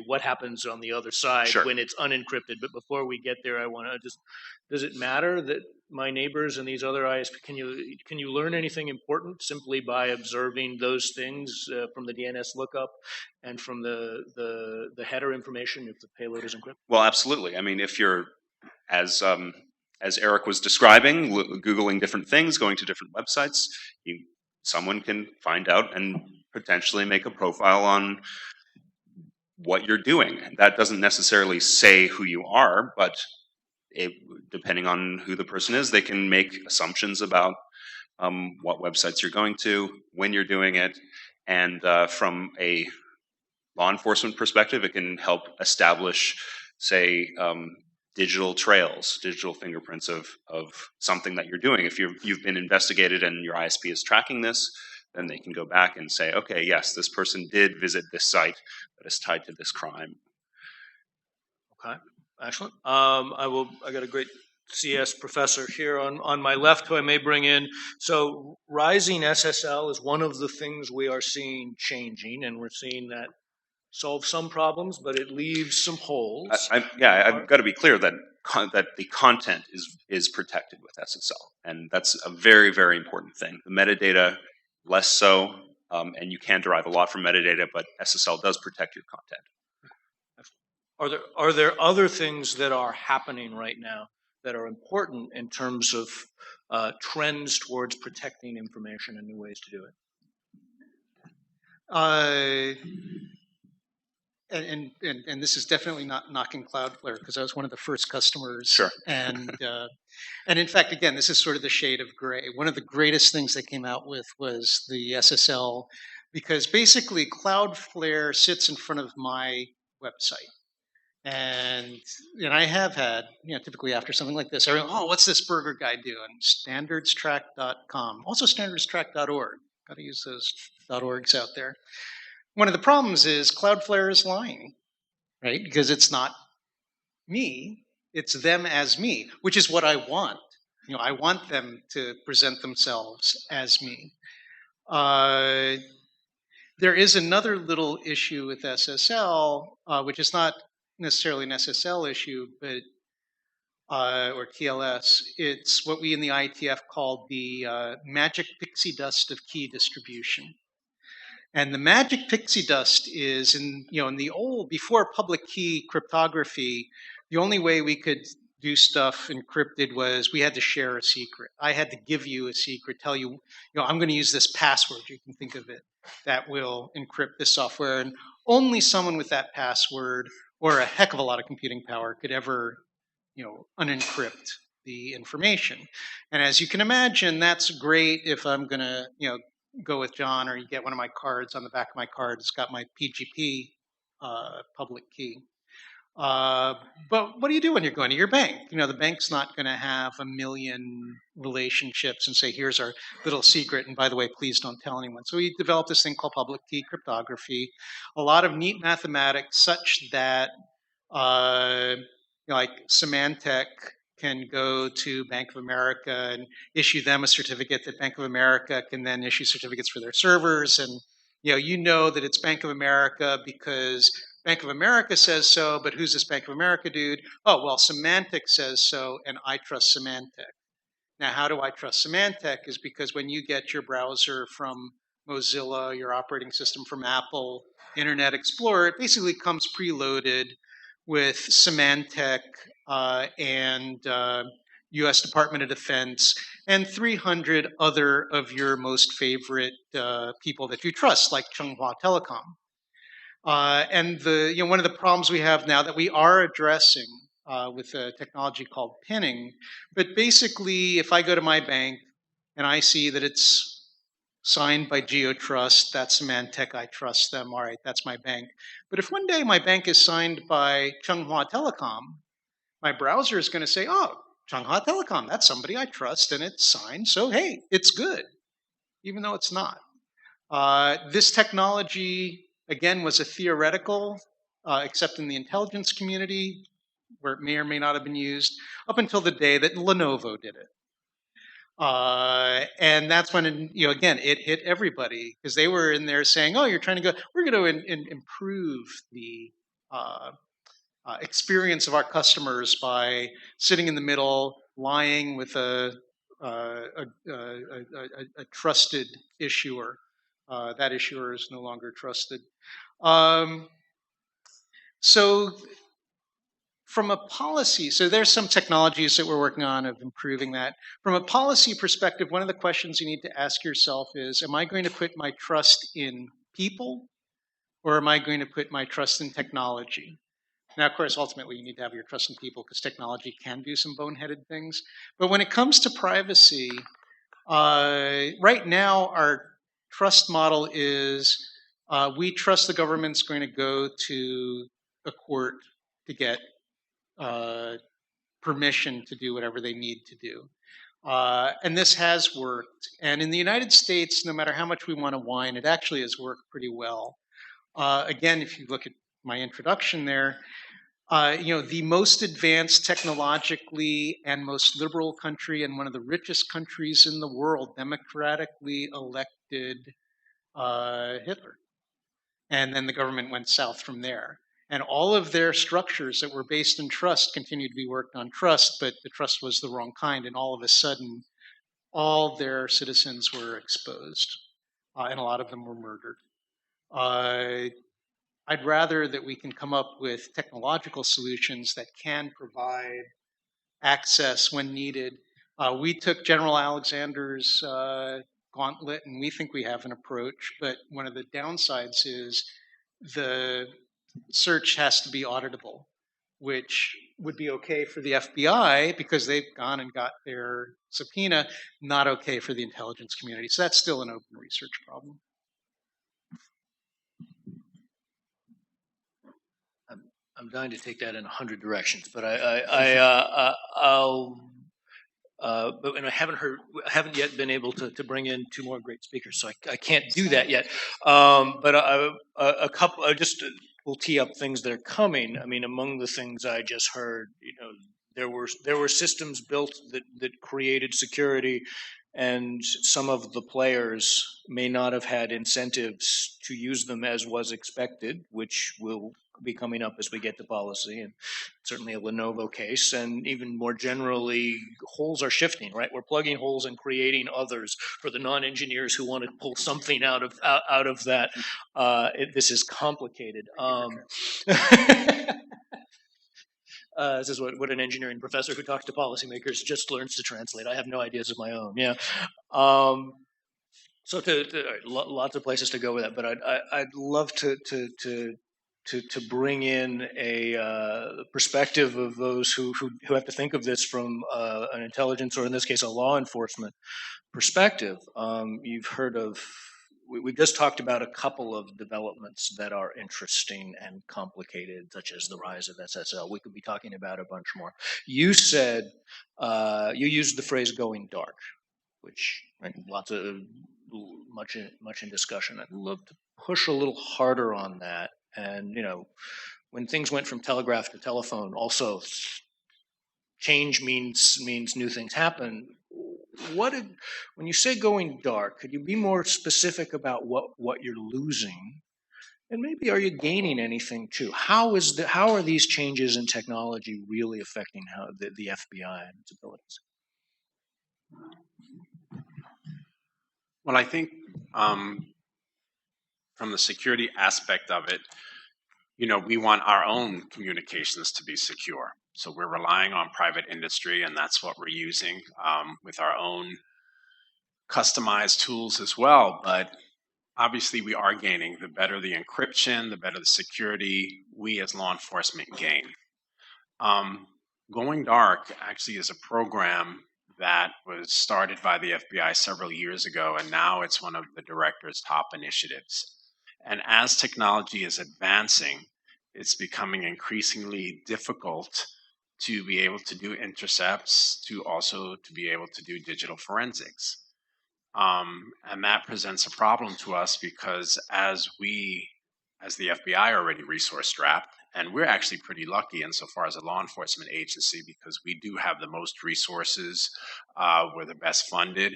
what happens on the other side when it's unencrypted. But before we get there, I want to does it matter that my neighbors and these other ISPs, can you learn anything important simply by observing those things from the DNS lookup and from the header information if the payload is encrypted? Well, absolutely. If you're as Eric was describing, Googling different things, going to different websites, someone can find out and potentially make a profile on what you're doing. That doesn't necessarily say who you are, but depending on who the person is, they can make assumptions about what websites you're going to, when you're doing it, and from a law enforcement perspective, it can help establish, say, digital trails, digital fingerprints of something that you're doing. If you've been investigated and your ISP is tracking this, then they can go back and say, okay, yes, this person did visit this site that is tied to this crime. Okay, excellent. I got a great CS professor here on my left who I may bring in. So rising SSL is one of the things we are seeing changing, and we're seeing that solve some problems, but it leaves some holes. I've got to be clear that that the content is protected with SSL, and that's a very, very important thing. The metadata, less so, and you can derive a lot from metadata, but SSL does protect your content. Are there other things that are happening right now that are important in terms of trends towards protecting information and new ways to do it? And this is definitely not knocking CloudFlare, because I was one of the first customers. Sure. And in fact, again, this is sort of the shade of gray. One of the greatest things they came out with was the SSL, because basically CloudFlare sits in front of my website. And I have had, typically after something like this, I go, oh, what's this burger guy doing? Standardstrack.com, also standardstrack.org. Got to use those .orgs out there. One of the problems is CloudFlare is lying, right? Because it's not me, it's them as me, which is what I want. I want them to present themselves as me. There is another little issue with SSL, which is not necessarily an SSL issue, but or TLS. It's what we in the IETF call the magic pixie dust of key distribution. And the magic pixie dust is in the old, before public key cryptography, the only way we could do stuff encrypted was we had to share a secret. I had to give you a secret, tell you, I'm going to use this password, you can think of it, that will encrypt this software. And only someone with that password or a heck of a lot of computing power could ever, unencrypt the information. And as you can imagine, that's great if I'm going to, go with John, or you get one of my cards. On the back of my card, it's got my PGP public key. But what do you do when you're going to your bank? The bank's not going to have a million relationships and say, here's our little secret, and by the way, please don't tell anyone. So we developed this thing called public key cryptography, a lot of neat mathematics such that like Symantec can go to Bank of America and issue them a certificate that Bank of America can then issue certificates for their servers. And that it's Bank of America because Bank of America says so, but who's this Bank of America dude? Oh, well, Symantec says so, and I trust Symantec. Now, how do I trust Symantec? Is because when you get your browser from Mozilla, your operating system from Apple, Internet Explorer, it basically comes preloaded with Symantec and U.S. Department of Defense and 300 other of your most favorite people that you trust, like Chunghwa Telecom. And one of the problems we have now that we are addressing with a technology called pinning, but basically, if I go to my bank and I see that it's signed by GeoTrust, that's Symantec, I trust them, all right, that's my bank. But if one day my bank is signed by Chunghwa Telecom, my browser is going to say, oh, Chunghwa Telecom, that's somebody I trust, and it's signed, so hey, it's good, even though it's not. This technology, again, was a theoretical, except in the intelligence community, where it may or may not have been used, up until the day that Lenovo did it. And that's when, again, it hit everybody, because they were in there saying, oh, you're trying to go, we're going to improve the experience of our customers by sitting in the middle, lying with a trusted issuer. That issuer is no longer trusted. So from a policy, so there's some technologies that we're working on of improving that. From a policy perspective, one of the questions you need to ask yourself is, am I going to put my trust in people, or am I going to put my trust in technology? Now, of course, ultimately, you need to have your trust in people because technology can do some boneheaded things. But when it comes to privacy, right now, our trust model is we trust the government's going to go to a court to get permission to do whatever they need to do. And this has worked. And in the United States, no matter how much we want to whine, it actually has worked pretty well. Again, if you look at my introduction there, the most advanced technologically and most liberal country and one of the richest countries in the world democratically elected Hitler. And then the government went south from there. And all of their structures that were based in trust continued to be worked on trust, but the trust was the wrong kind. And all of a sudden, all their citizens were exposed, and a lot of them were murdered. I'd rather that we can come up with technological solutions that can provide access when needed. We took General Alexander's gauntlet, and we think we have an approach, but one of the downsides is the search has to be auditable, which would be okay for the FBI because they've gone and got their subpoena, not okay for the intelligence community. So that's still an open research problem. I'm dying to take that in 100 directions, but but I haven't yet been able to bring in two more great speakers, so I can't do that yet. But a couple, will tee up things that are coming. I mean, among the things I just heard, there were systems built that created security, and some of the players may not have had incentives to use them as was expected, which will be coming up as we get to policy, and certainly a Lenovo case. And even more generally, holes are shifting, right? We're plugging holes and creating others for the non-engineers who want to pull something out of that. This is complicated. This is what an engineering professor who talks to policymakers just learns to translate. I have no ideas of my own. Yeah. So lots of places to go with that, but I'd love to bring in a perspective of those who have to think of this from an intelligence, or in this case, a law enforcement perspective. You've heard of. We just talked about a couple of developments that are interesting and complicated, such as the rise of SSL. We could be talking about a bunch more. You said, you used the phrase going dark, which much in discussion. I'd love to push a little harder on that. And, when things went from telegraph to telephone, also change means new things happen. When you say going dark, could you be more specific about what you're losing? And maybe are you gaining anything too? How are these changes in technology really affecting how the FBI and its abilities? Well, I think from the security aspect of it, we want our own communications to be secure. So we're relying on private industry, and that's what we're using with our own customized tools as well. But obviously we are gaining. The better the encryption, the better the security, we as law enforcement gain. Going Dark actually is a program that was started by the FBI several years ago, and now it's one of the director's top initiatives. And as technology is advancing, it's becoming increasingly difficult to be able to do intercepts, to be able to do digital forensics. And that presents a problem to us because as the FBI are already resource strapped, and we're actually pretty lucky insofar as a law enforcement agency because we do have the most resources, we're the best funded.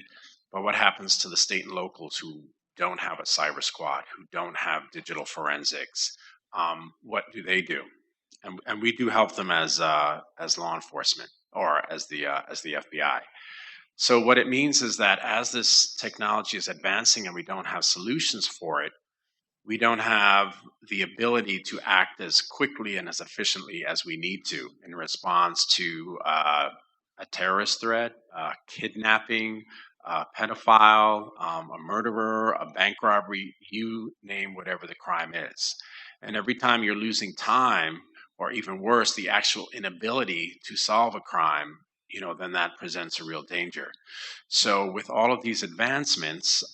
But what happens to the state and locals who don't have a cyber squad, who don't have digital forensics? What do they do? And we do help them as law enforcement or as the FBI. So what it means is that as this technology is advancing and we don't have solutions for it, we don't have the ability to act as quickly and as efficiently as we need to in response to a terrorist threat, kidnapping, a pedophile, a murderer, a bank robbery, you name whatever the crime is. And every time you're losing time, or even worse, the actual inability to solve a crime, then that presents a real danger. So with all of these advancements,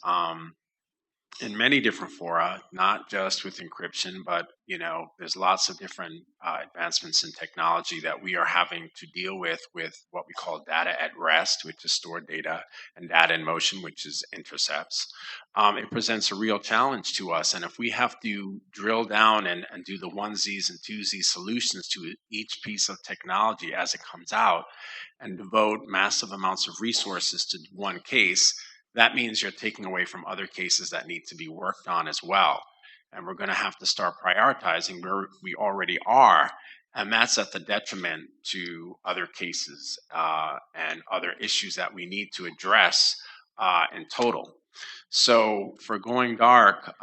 in many different fora, not just with encryption, but there's lots of different advancements in technology that we are having to deal with what we call data at rest, which is stored data, and data in motion, which is intercepts. It presents a real challenge to us, and if we have to drill down and do the onesies and twosies solutions to each piece of technology as it comes out, and devote massive amounts of resources to one case, that means you're taking away from other cases that need to be worked on as well. and we're going to have to start prioritizing where we already are, and that's at the detriment to other cases and other issues that we need to address in total. So for going dark,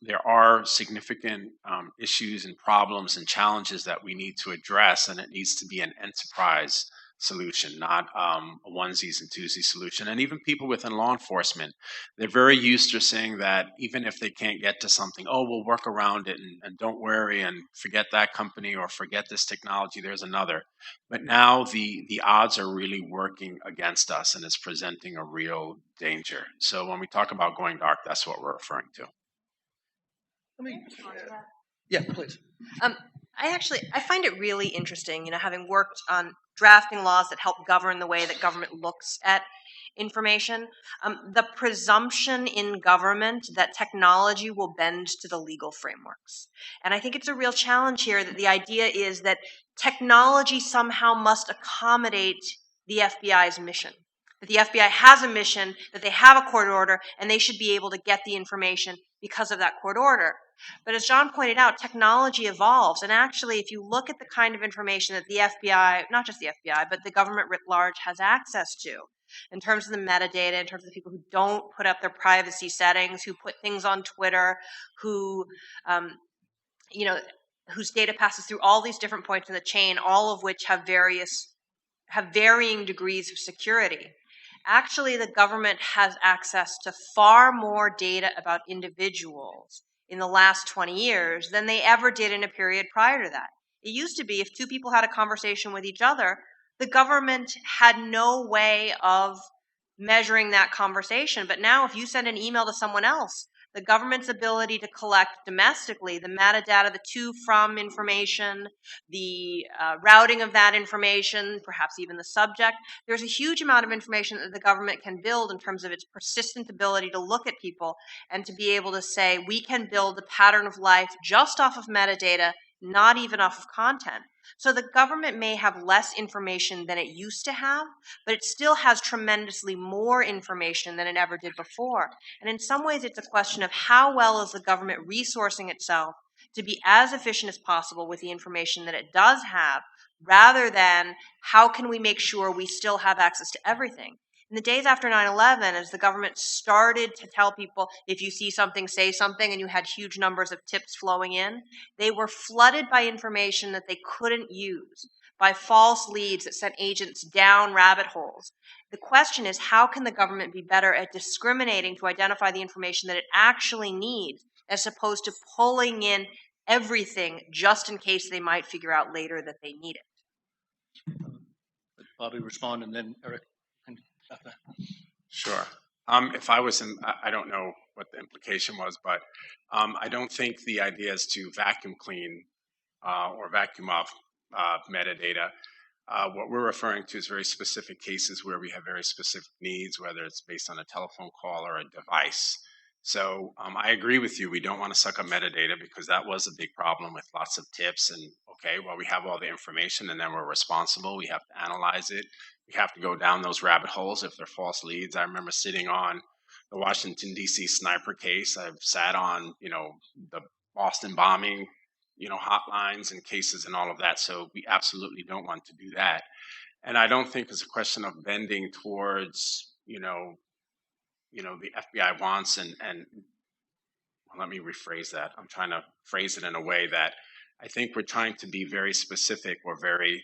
there are significant issues and problems and challenges that we need to address, and it needs to be an enterprise solution, not a onesies and twosies solution. And even people within law enforcement, they're very used to saying that even if they can't get to something, oh, we'll work around it and don't worry and forget that company or forget this technology, there's another. But now the odds are really working against us, and it's presenting a real danger. So when we talk about going dark, that's what we're referring to. Yeah, please. I find it really interesting, having worked on drafting laws that help govern the way that government looks at information, the presumption in government that technology will bend to the legal frameworks. And I think it's a real challenge here that the idea is that technology somehow must accommodate the FBI's mission. That the FBI has a mission, that they have a court order, and they should be able to get the information because of that court order. But as John pointed out, technology evolves. And actually, if you look at the kind of information that the FBI, not just the FBI, but the government writ large has access to, in terms of the metadata, in terms of the people who don't put up their privacy settings, who put things on Twitter, who, whose data passes through all these different points in the chain, all of which have varying degrees of security. Actually, the government has access to far more data about individuals in the last 20 years than they ever did in a period prior to that. It used to be if two people had a conversation with each other, the government had no way of measuring that conversation. But now if you send an email to someone else, the government's ability to collect domestically the metadata, the to from information, the routing of that information, perhaps even the subject. There's a huge amount of information that the government can build in terms of its persistent ability to look at people and to be able to say, we can build a pattern of life just off of metadata, not even off of content. So the government may have less information than it used to have, but it still has tremendously more information than it ever did before. And in some ways, it's a question of how well is the government resourcing itself to be as efficient as possible with the information that it does have, rather than how can we make sure we still have access to everything. In the days after 9/11, as the government started to tell people, if you see something, say something, and you had huge numbers of tips flowing in, they were flooded by information that they couldn't use, by false leads that sent agents down rabbit holes. The question is, how can the government be better at discriminating to identify the information that it actually needs, as opposed to pulling in everything just in case they might figure out later that they need it? Bobby respond, and then Eric. Sure. If I was in, I don't know what the implication was, but I don't think the idea is to vacuum clean or vacuum off metadata. What we're referring to is very specific cases where we have very specific needs, whether it's based on a telephone call or a device. So I agree with you. We don't want to suck up metadata because that was a big problem with lots of tips. And okay, well, we have all the information and then we're responsible. We have to analyze it. We have to go down those rabbit holes if they're false leads. I remember sitting on the Washington, D.C. sniper case. I've sat on, the Boston bombing, hotlines and cases and all of that. So we absolutely don't want to do that. And I don't think it's a question of bending towards, the FBI wants and well, let me rephrase that. I'm trying to phrase it in a way that I think we're trying to be very specific or very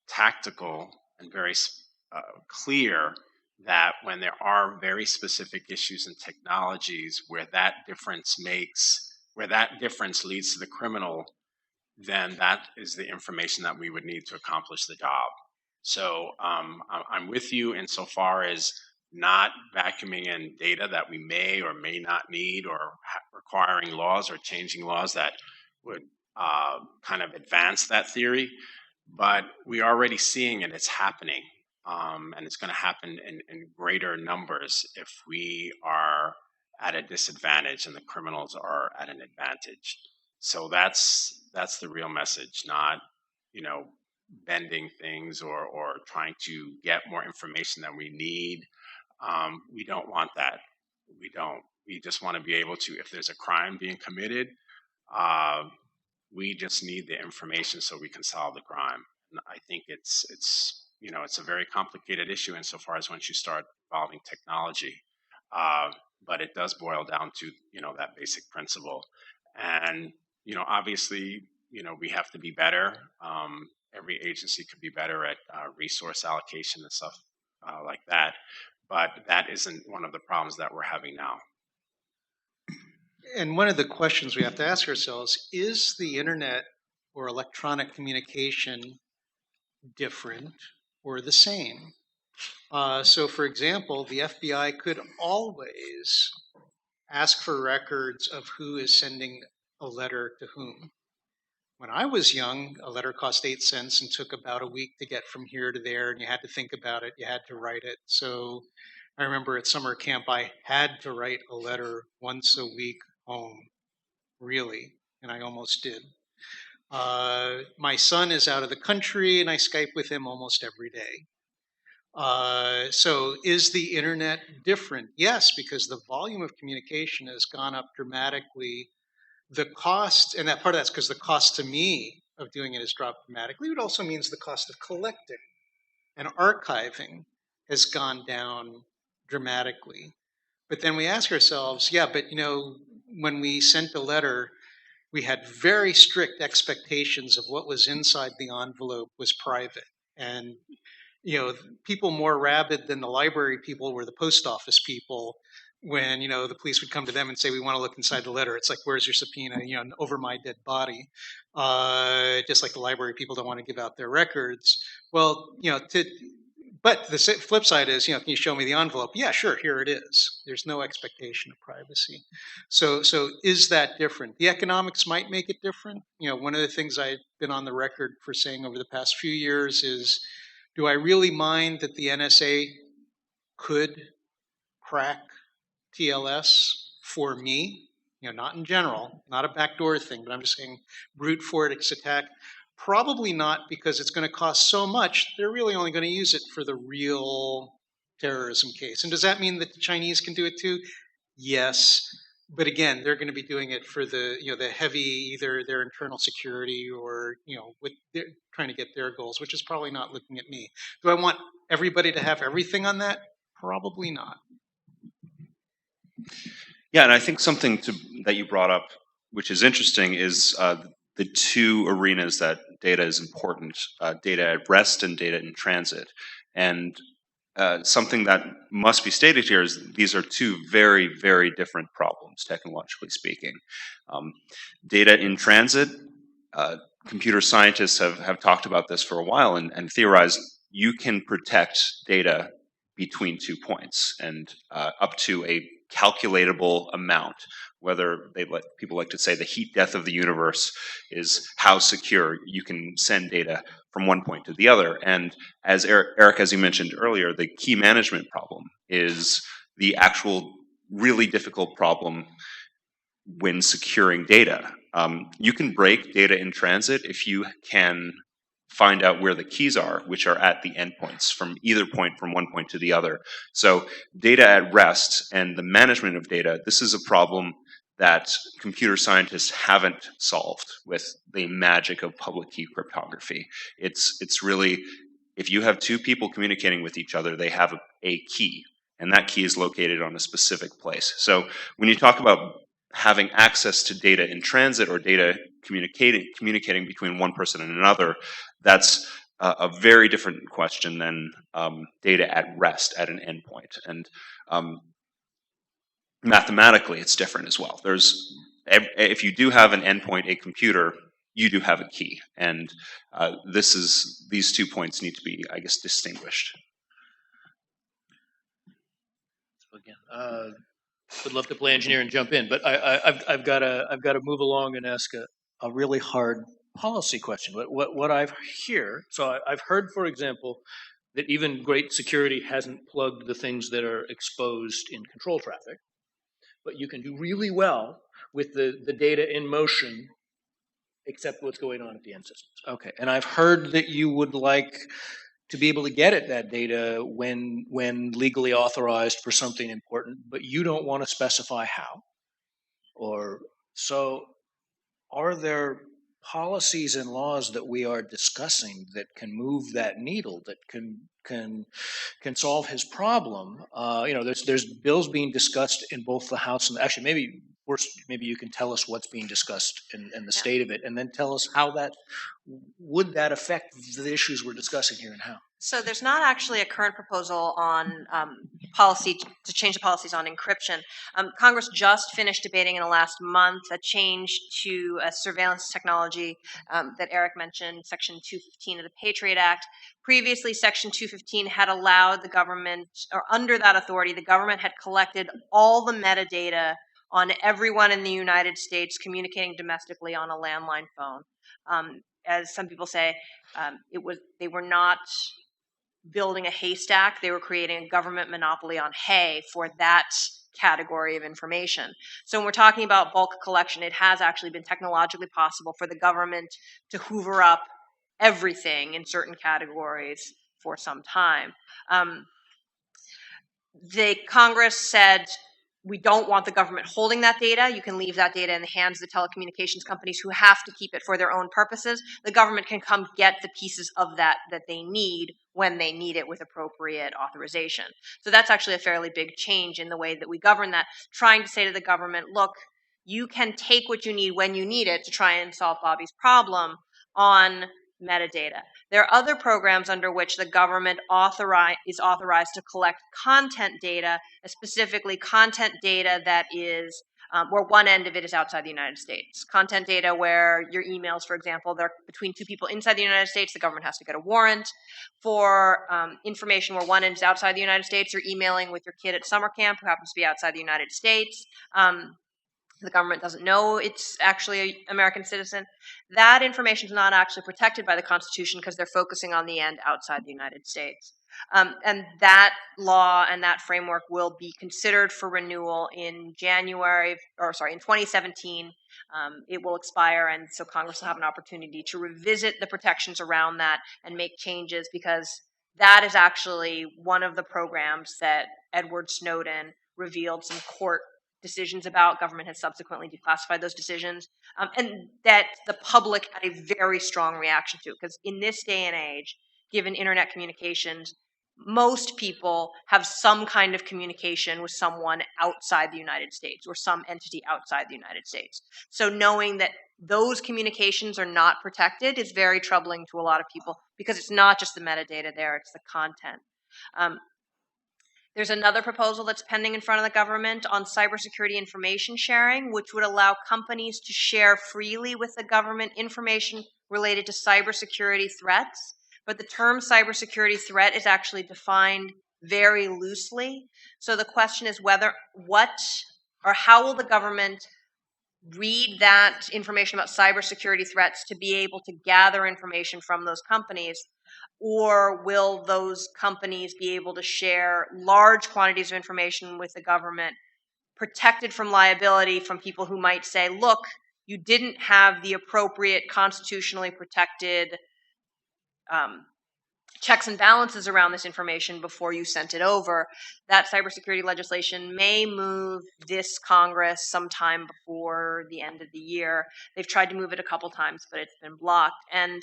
tactical and very clear that when there are very specific issues and technologies where that difference leads to the criminal, then that is the information that we would need to accomplish the job. So I'm with you insofar as not vacuuming in data that we may or may not need, or requiring laws or changing laws that would kind of advance that theory. But we're already seeing it, it's happening. And it's going to happen in greater numbers if we are at a disadvantage and the criminals are at an advantage. So that's the real message, not, bending things or trying to get more information than we need. We don't want that. We don't. We just want to be able to, if there's a crime being committed, we just need the information so we can solve the crime. And I think it's it's a very complicated issue insofar as once you start involving technology. But it does boil down to that basic principle. And obviously, we have to be better. Every agency could be better at resource allocation and stuff like that. But that isn't one of the problems that we're having now. And one of the questions we have to ask ourselves, is the internet or electronic communication different or the same? So for example, the FBI could always ask for records of who is sending a letter to whom. When I was young, a letter cost 8 cents and took about a week to get from here to there, and you had to think about it, you had to write it. So I remember at summer camp, I had to write a letter once a week home, really, and I almost did. My son is out of the country, and I Skype with him almost every day. So is the internet different? Yes, because the volume of communication has gone up dramatically. The cost, and that part of that's because the cost to me of doing it has dropped dramatically. It also means the cost of collecting and archiving has gone down dramatically. But then we ask ourselves, yeah, but when we sent a letter, we had very strict expectations of what was inside the envelope was private. And people more rabid than the library people were the post office people. When the police would come to them and say, we want to look inside the letter, it's like, where's your subpoena, over my dead body. Just like the library people don't want to give out their records. Well, but the flip side is, can you show me the envelope? Yeah, sure, here it is. There's no expectation of privacy. So is that different? The economics might make it different. One of the things I've been on the record for saying over the past few years is, do I really mind that the NSA could crack TLS for me? Not in general, not a backdoor thing, but I'm just saying brute force attack. Probably not, because it's going to cost so much. They're really only going to use it for the real terrorism case. And does that mean that the Chinese can do it too? Yes. But again, they're going to be doing it for the the heavy, either their internal security or what they're trying to get their goals, which is probably not looking at me. Do I want everybody to have everything on that? Probably not. Yeah, and I think something that you brought up, which is interesting, is the two arenas that data is important: data at rest and data in transit. And something that must be stated here is these are two very, very different problems, technologically speaking. Data in transit, computer scientists have talked about this for a while and theorized you can protect data between 2 points and up to a calculatable amount. Whether people like to say the heat death of the universe is how secure you can send data from one point to the other. And as Eric, as you mentioned earlier, the key management problem is the actual really difficult problem when securing data. You can break data in transit if you can find out where the keys are, which are at the endpoints from either point, from one point to the other. So data at rest and the management of data, this is a problem that computer scientists haven't solved with the magic of public key cryptography. It's really, if you have two people communicating with each other, they have a key, and that key is located on a specific place. So when you talk about having access to data in transit or data communicating between one person and another, that's a very different question than data at rest at an endpoint. And mathematically, it's different as well. If you do have an endpoint, a computer, you do have a key, and these 2 points need to be, I guess, distinguished. So again, would love to play engineer and jump in, but I've got to move along and ask a really hard policy question. What I've heard, for example, that even great security hasn't plugged the things that are exposed in control traffic, but you can do really well with the data in motion, except what's going on at the end systems. Okay, and I've heard that you would like to be able to get at that data when legally authorized for something important, but you don't want to specify how. Or so, are there policies and laws that we are discussing that can move that needle, that can solve his problem? There's bills being discussed in both the House and actually maybe you can tell us what's being discussed and the state of it, and then tell us how that would that affect the issues we're discussing here and how. So there's not actually a current proposal on policy to change the policies on encryption. Congress just finished debating in the last month a change to a surveillance technology that Eric mentioned, Section 215 of the Patriot Act. Previously, Section 215 had allowed the government, or under that authority, the government had collected all the metadata on everyone in the United States communicating domestically on a landline phone. As some people say, they were not building a haystack, they were creating a government monopoly on hay for that category of information. So when we're talking about bulk collection, it has actually been technologically possible for the government to hoover up everything in certain categories for some time. The Congress said, we don't want the government holding that data. You can leave that data in the hands of the telecommunications companies who have to keep it for their own purposes. The government can come get the pieces of that they need when they need it with appropriate authorization. So that's actually a fairly big change in the way that we govern that, trying to say to the government, look, you can take what you need when you need it to try and solve Bobby's problem on metadata. There are other programs under which the government is authorized to collect content data, specifically content data that is where one end of it is outside the United States. Content data where your emails, for example, they're between two people inside the United States, the government has to get a warrant. For information where one end is outside the United States, you're emailing with your kid at summer camp who happens to be outside the United States. The government doesn't know it's actually an American citizen. That information is not actually protected by the Constitution because they're focusing on the end outside the United States. And that law and that framework will be considered for renewal in 2017. It will expire, and so Congress will have an opportunity to revisit the protections around that and make changes, because that is actually one of the programs that Edward Snowden revealed some court decisions about. Government has subsequently declassified those decisions, and that the public had a very strong reaction to, because in this day and age, given internet communications, most people have some kind of communication with someone outside the United States or some entity outside the United States. So knowing that those communications are not protected is very troubling to a lot of people, because it's not just the metadata there, it's the content. There's another proposal that's pending in front of the government on cybersecurity information sharing, which would allow companies to share freely with the government information related to cybersecurity threats. But the term cybersecurity threat is actually defined very loosely. So the question is how will the government read that information about cybersecurity threats to be able to gather information from those companies? Or will those companies be able to share large quantities of information with the government, protected from liability from people who might say, look, you didn't have the appropriate constitutionally protected checks and balances around this information before you sent it over? That cybersecurity legislation may move this Congress sometime before the end of the year. They've tried to move it a couple times, but it's been blocked. And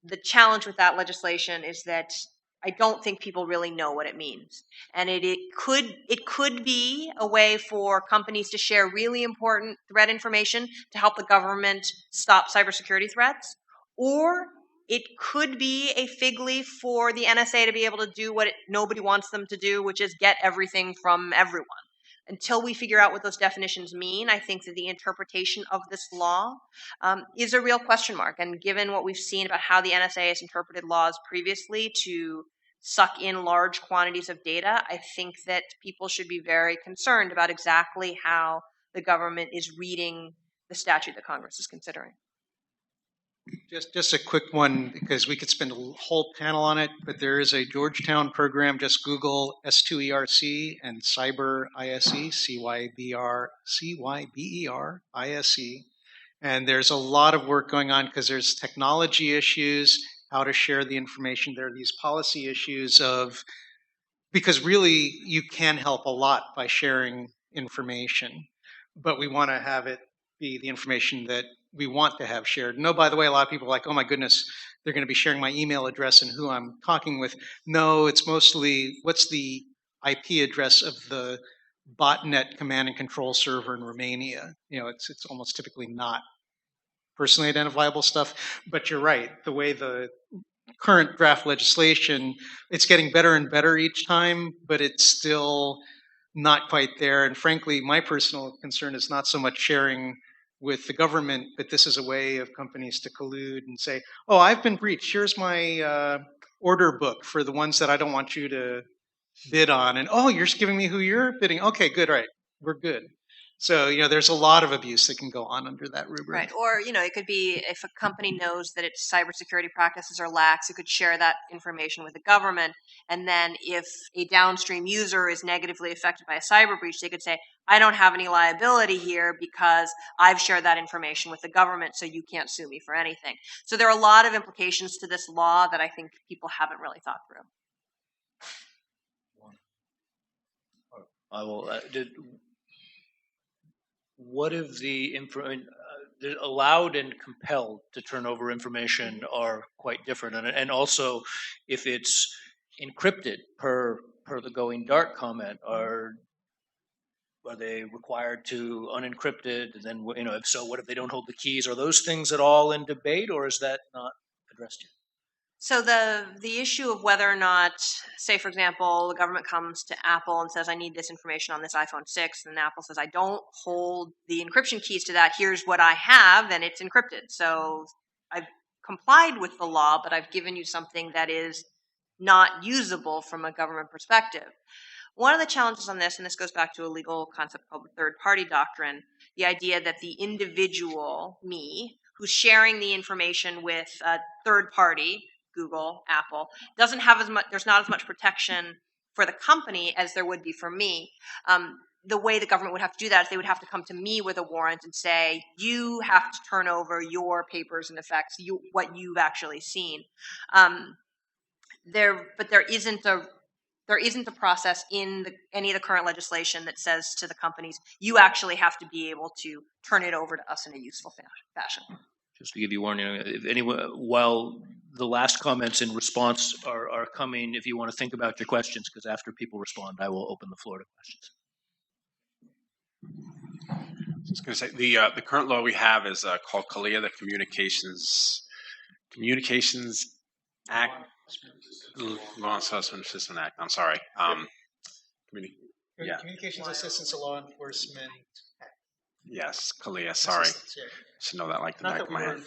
the challenge with that legislation is that I don't think people really know what it means. And it could be a way for companies to share really important threat information to help the government stop cybersecurity threats, or it could be a fig leaf for the NSA to be able to do what nobody wants them to do, which is get everything from everyone. Until we figure out what those definitions mean, I think that the interpretation of this law is a real question mark. And given what we've seen about how the NSA has interpreted laws previously to suck in large quantities of data, I think that people should be very concerned about exactly how the government is reading the statute that Congress is considering. Just a quick one, because we could spend a whole panel on it, but there is a Georgetown program. Just Google S2ERC and Cyber ISE, CYBER ISE. And there's a lot of work going on because there's technology issues how to share the information. There are these policy issues of, because really you can help a lot by sharing information, but we want to have it be the information that we want to have shared. No, by the way, a lot of people are like, oh my goodness, they're going to be sharing my email address and who I'm talking with. No, it's mostly what's the IP address of the botnet command and control server in Romania. You know, it's almost typically not personally identifiable stuff, but you're right. The way the current draft legislation, it's getting better and better each time, but it's still not quite there. And frankly, my personal concern is not so much sharing with the government, but this is a way of companies to collude and say, oh, I've been breached. Here's my order book for the ones that I don't want you to bid on. And oh, you're just giving me who you're bidding. Okay, good, right. We're good. So, you know, there's a lot of abuse that can go on under that rubric. Right. Or, you know, it could be if a company knows that its cybersecurity practices are lax, it could share that information with the government. And then if a downstream user is negatively affected by a cyber breach, they could say, I don't have any liability here because I've shared that information with the government, so you can't sue me for anything. So there are a lot of implications to this law that I think people haven't really thought through. I will. What if the allowed and compelled to turn over information are quite different, and also if it's encrypted per the going dark comment, are they required to unencrypt it? And then, you know, if so, what if they don't hold the keys? Are those things at all in debate, or is that not addressed yet? So the issue of whether or not, say for example, the government comes to Apple and says, I need this information on this iPhone 6, and Apple says, I don't hold the encryption keys to that, here's what I have, then it's encrypted. So I've complied with the law, but I've given you something that is not usable from a government perspective. One of the challenges on this, and this goes back to a legal concept called the third-party doctrine, the idea that the individual, me, who's sharing the information with a third party, Google, Apple, doesn't have as much, there's not as much protection for the company as there would be for me. The way the government would have to do that is they would have to come to me with a warrant and say, you have to turn over your papers and effects, what you've actually seen. But there isn't a process in any of the current legislation that says to the companies, you actually have to be able to turn it over to us in a useful fashion. Just to give you warning, if anyone, while the last comments in response are coming, if you want to think about your questions, because after people respond, I will open the floor to questions. I was going to say the current law we have is called CALEA, the Communications Act. Law Enforcement Assistance Act. I'm sorry. Communications Assistance to Law Enforcement Act. Yes, CALEA. Sorry, Yeah. should know that like the back of my head.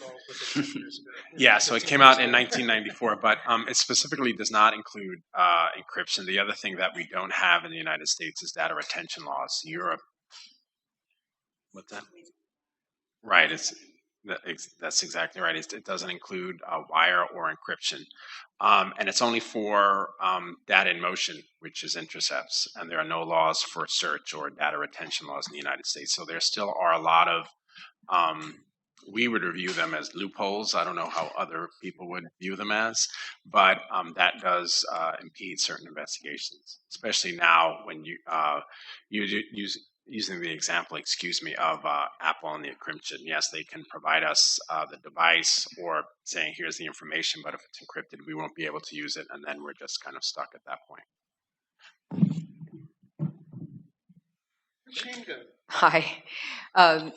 Years ago. Yeah, so it came out in 1994, but it specifically does not include encryption. The other thing that we don't have in the United States is data retention laws. Europe. What's that? Right. That's exactly right. It doesn't include wire or encryption. And it's only for data in motion, which is intercepts. And there are no laws for search or data retention laws in the United States. So there still are a lot of, we would review them as loopholes. I don't know how other people would view them as, but that does impede certain investigations, especially now when you using the example, of Apple and the encryption. Yes, they can provide us the device or saying, here's the information, but if it's encrypted, we won't be able to use it, and then we're just kind of stuck at that point. Hi.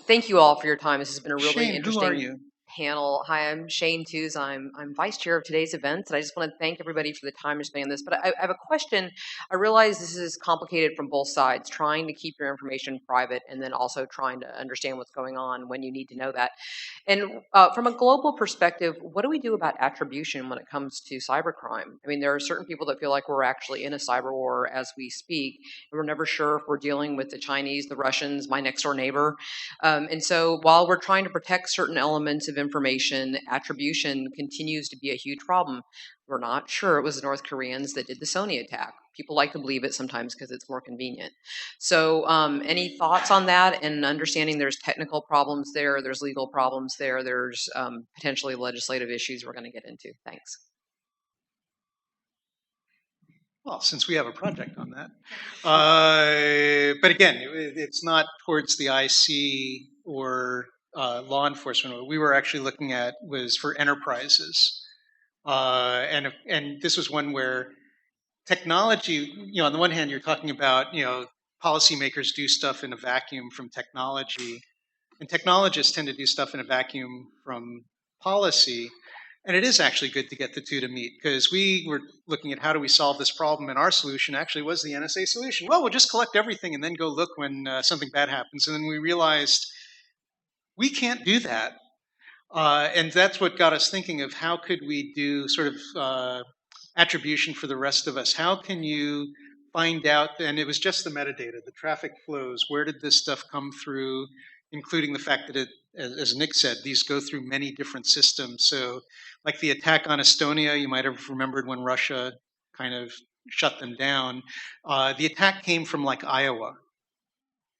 Thank you all for your time. This has been a really Shane, interesting who are you? panel. Hi, I'm Shane Tews. I'm vice chair of today's event, and I just want to thank everybody for the time you're spending on this. But I have a question. I realize this is complicated from both sides, trying to keep your information private and then also trying to understand what's going on when you need to know that. And from a global perspective, what do we do about attribution when it comes to cybercrime? I mean, there are certain people that feel like we're actually in a cyber war as we speak, and we're never sure if we're dealing with the Chinese, the Russians, my next door neighbor. And so while we're trying to protect certain elements of information. Attribution continues to be a huge problem. We're not sure it was the North Koreans that did the Sony attack. People like to believe it sometimes because it's more convenient. So any thoughts on that, and understanding there's technical problems there, there's legal problems there, there's potentially legislative issues we're going to get into. Thanks. Well, since we have a project on that. But again, it's not towards the IC or law enforcement. What we were actually looking at was for enterprises. And this was one where technology, on the one hand, you're talking about, policymakers do stuff in a vacuum from technology, and technologists tend to do stuff in a vacuum from policy. And it is actually good to get the two to meet, because we were looking at how do we solve this problem, and our solution actually was the NSA solution. Well, we'll just collect everything and then go look when something bad happens. And then we realized we can't do that. And that's what got us thinking of how could we do sort of attribution for the rest of us. How can you find out, and it was just the metadata, the traffic flows, where did this stuff come through, including the fact that it, as Nick said, these go through many different systems. So like the attack on Estonia, you might have remembered when Russia kind of shut them down. The attack came from like Iowa.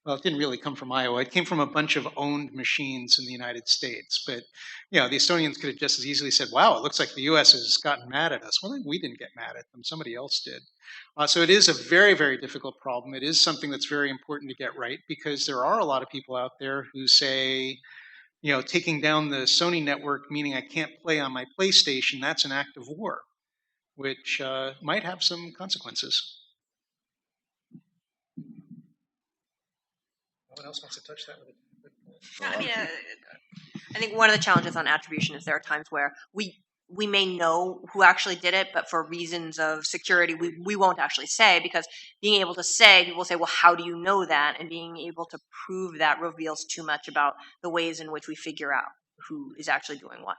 Well, it didn't really come from Iowa. It came from a bunch of owned machines in the United States. But, the Estonians could have just as easily said, wow, it looks like the US has gotten mad at us. Well, we didn't get mad at them. Somebody else did. So it is a very, very difficult problem. It is something that's very important to get right, because there are a lot of people out there who say, taking down the Sony network, meaning I can't play on my PlayStation, that's an act of war, which might have some consequences. No one else wants to touch that with it. I think one of the challenges on attribution is there are times where we may know who actually did it, but for reasons of security, we won't actually say, because being able to say, people say, well, how do you know that? And being able to prove that reveals too much about the ways in which we figure out who is actually doing what.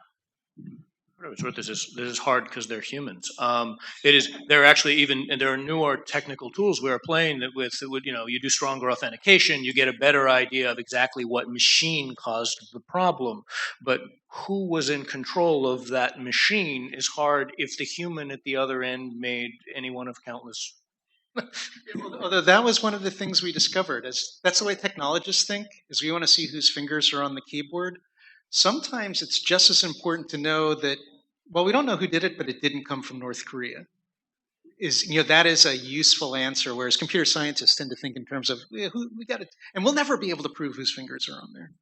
This is hard because they're humans. There are actually and there are newer technical tools we are playing with. You do stronger authentication, you get a better idea of exactly what machine caused the problem. But who was in control of that machine is hard if the human at the other end made any one of countless. Although that was one of the things we discovered, that's the way technologists think, is we want to see whose fingers are on the keyboard. Sometimes it's just as important to know that, well, we don't know who did it, but it didn't come from North Korea. That is a useful answer, whereas computer scientists tend to think in terms of who we got it, and we'll never be able to prove whose fingers are on there.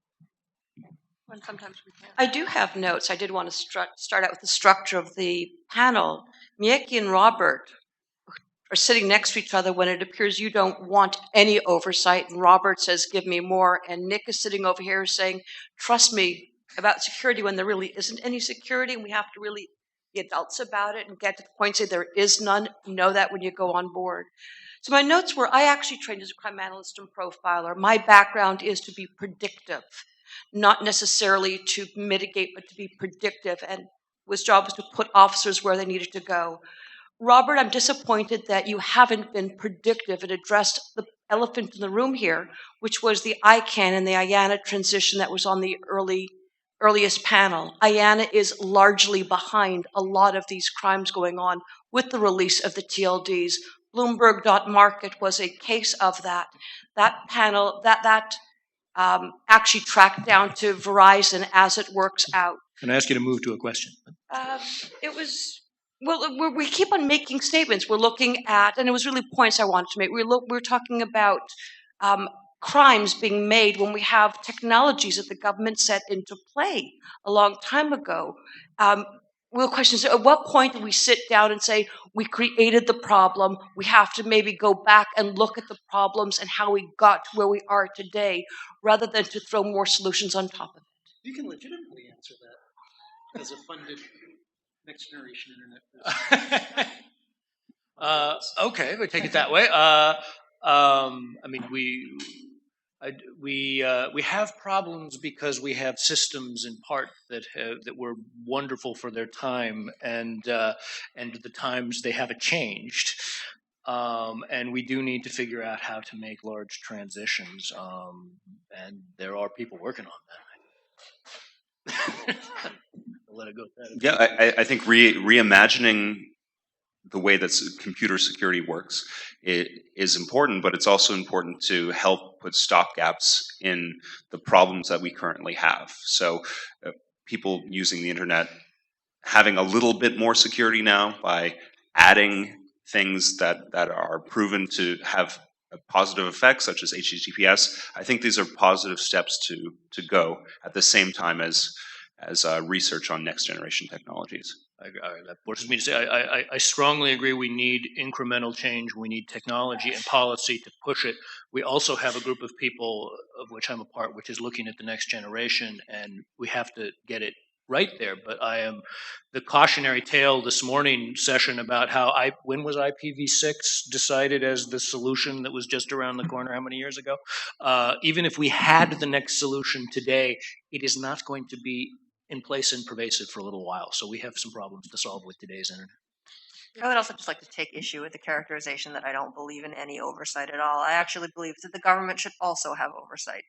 And sometimes we can. I do have notes. I did want to start out with the structure of the panel. Mieke and Robert are sitting next to each other when it appears you don't want any oversight, and Robert says, give me more, and Nick is sitting over here saying, trust me about security, when there really isn't any security, and we have to really be adults about it and get to the point say there is none. You know that when you go on board. So my notes were, I actually trained as a crime analyst and profiler. My background is to be predictive, not necessarily to mitigate, but to be predictive, and his job was to put officers where they needed to go. Robert, I'm disappointed that you haven't been predictive and addressed the elephant in the room here, which was the ICANN and the IANA transition that was on the earliest panel. IANA is largely behind a lot of these crimes going on with the release of the TLDs. Bloomberg.market was a case of that. That panel, that actually tracked down to Verizon as it works out. Can I ask you to move to a question? It was, well, we keep on making statements. We're looking at, and it was really points I wanted to make. We're talking about crimes being made when we have technologies that the government set into play a long time ago. Well, the question is, at what point do we sit down and say, we created the problem, we have to maybe go back and look at the problems and how we got to where we are today, rather than to throw more solutions on top of it? You can legitimately answer that as a funded next generation internet person. Okay, we take it that way. We have problems because we have systems in part that were wonderful for their time, and the times they haven't changed. And we do need to figure out how to make large transitions, and there are people working on that. Let it go. Yeah, I think reimagining the way that computer security works is important, but it's also important to help put stopgaps in the problems that we currently have. So people using the internet having a little bit more security now by adding things that are proven to have a positive effects, such as HTTPS. I think these are positive steps to go at the same time as research on next generation technologies. That forces me to say I strongly agree we need incremental change. We need technology and policy to push it. We also have a group of people, of which I'm a part, which is looking at the next generation, and we have to get it right there. But I am the cautionary tale this morning session about how when was IPv6 decided as the solution that was just around the corner? How many years ago? Even if we had the next solution today, it is not going to be in place and pervasive for a little while. So we have some problems to solve with today's internet. I would also just like to take issue with the characterization that I don't believe in any oversight at all. I actually believe that the government should also have oversight.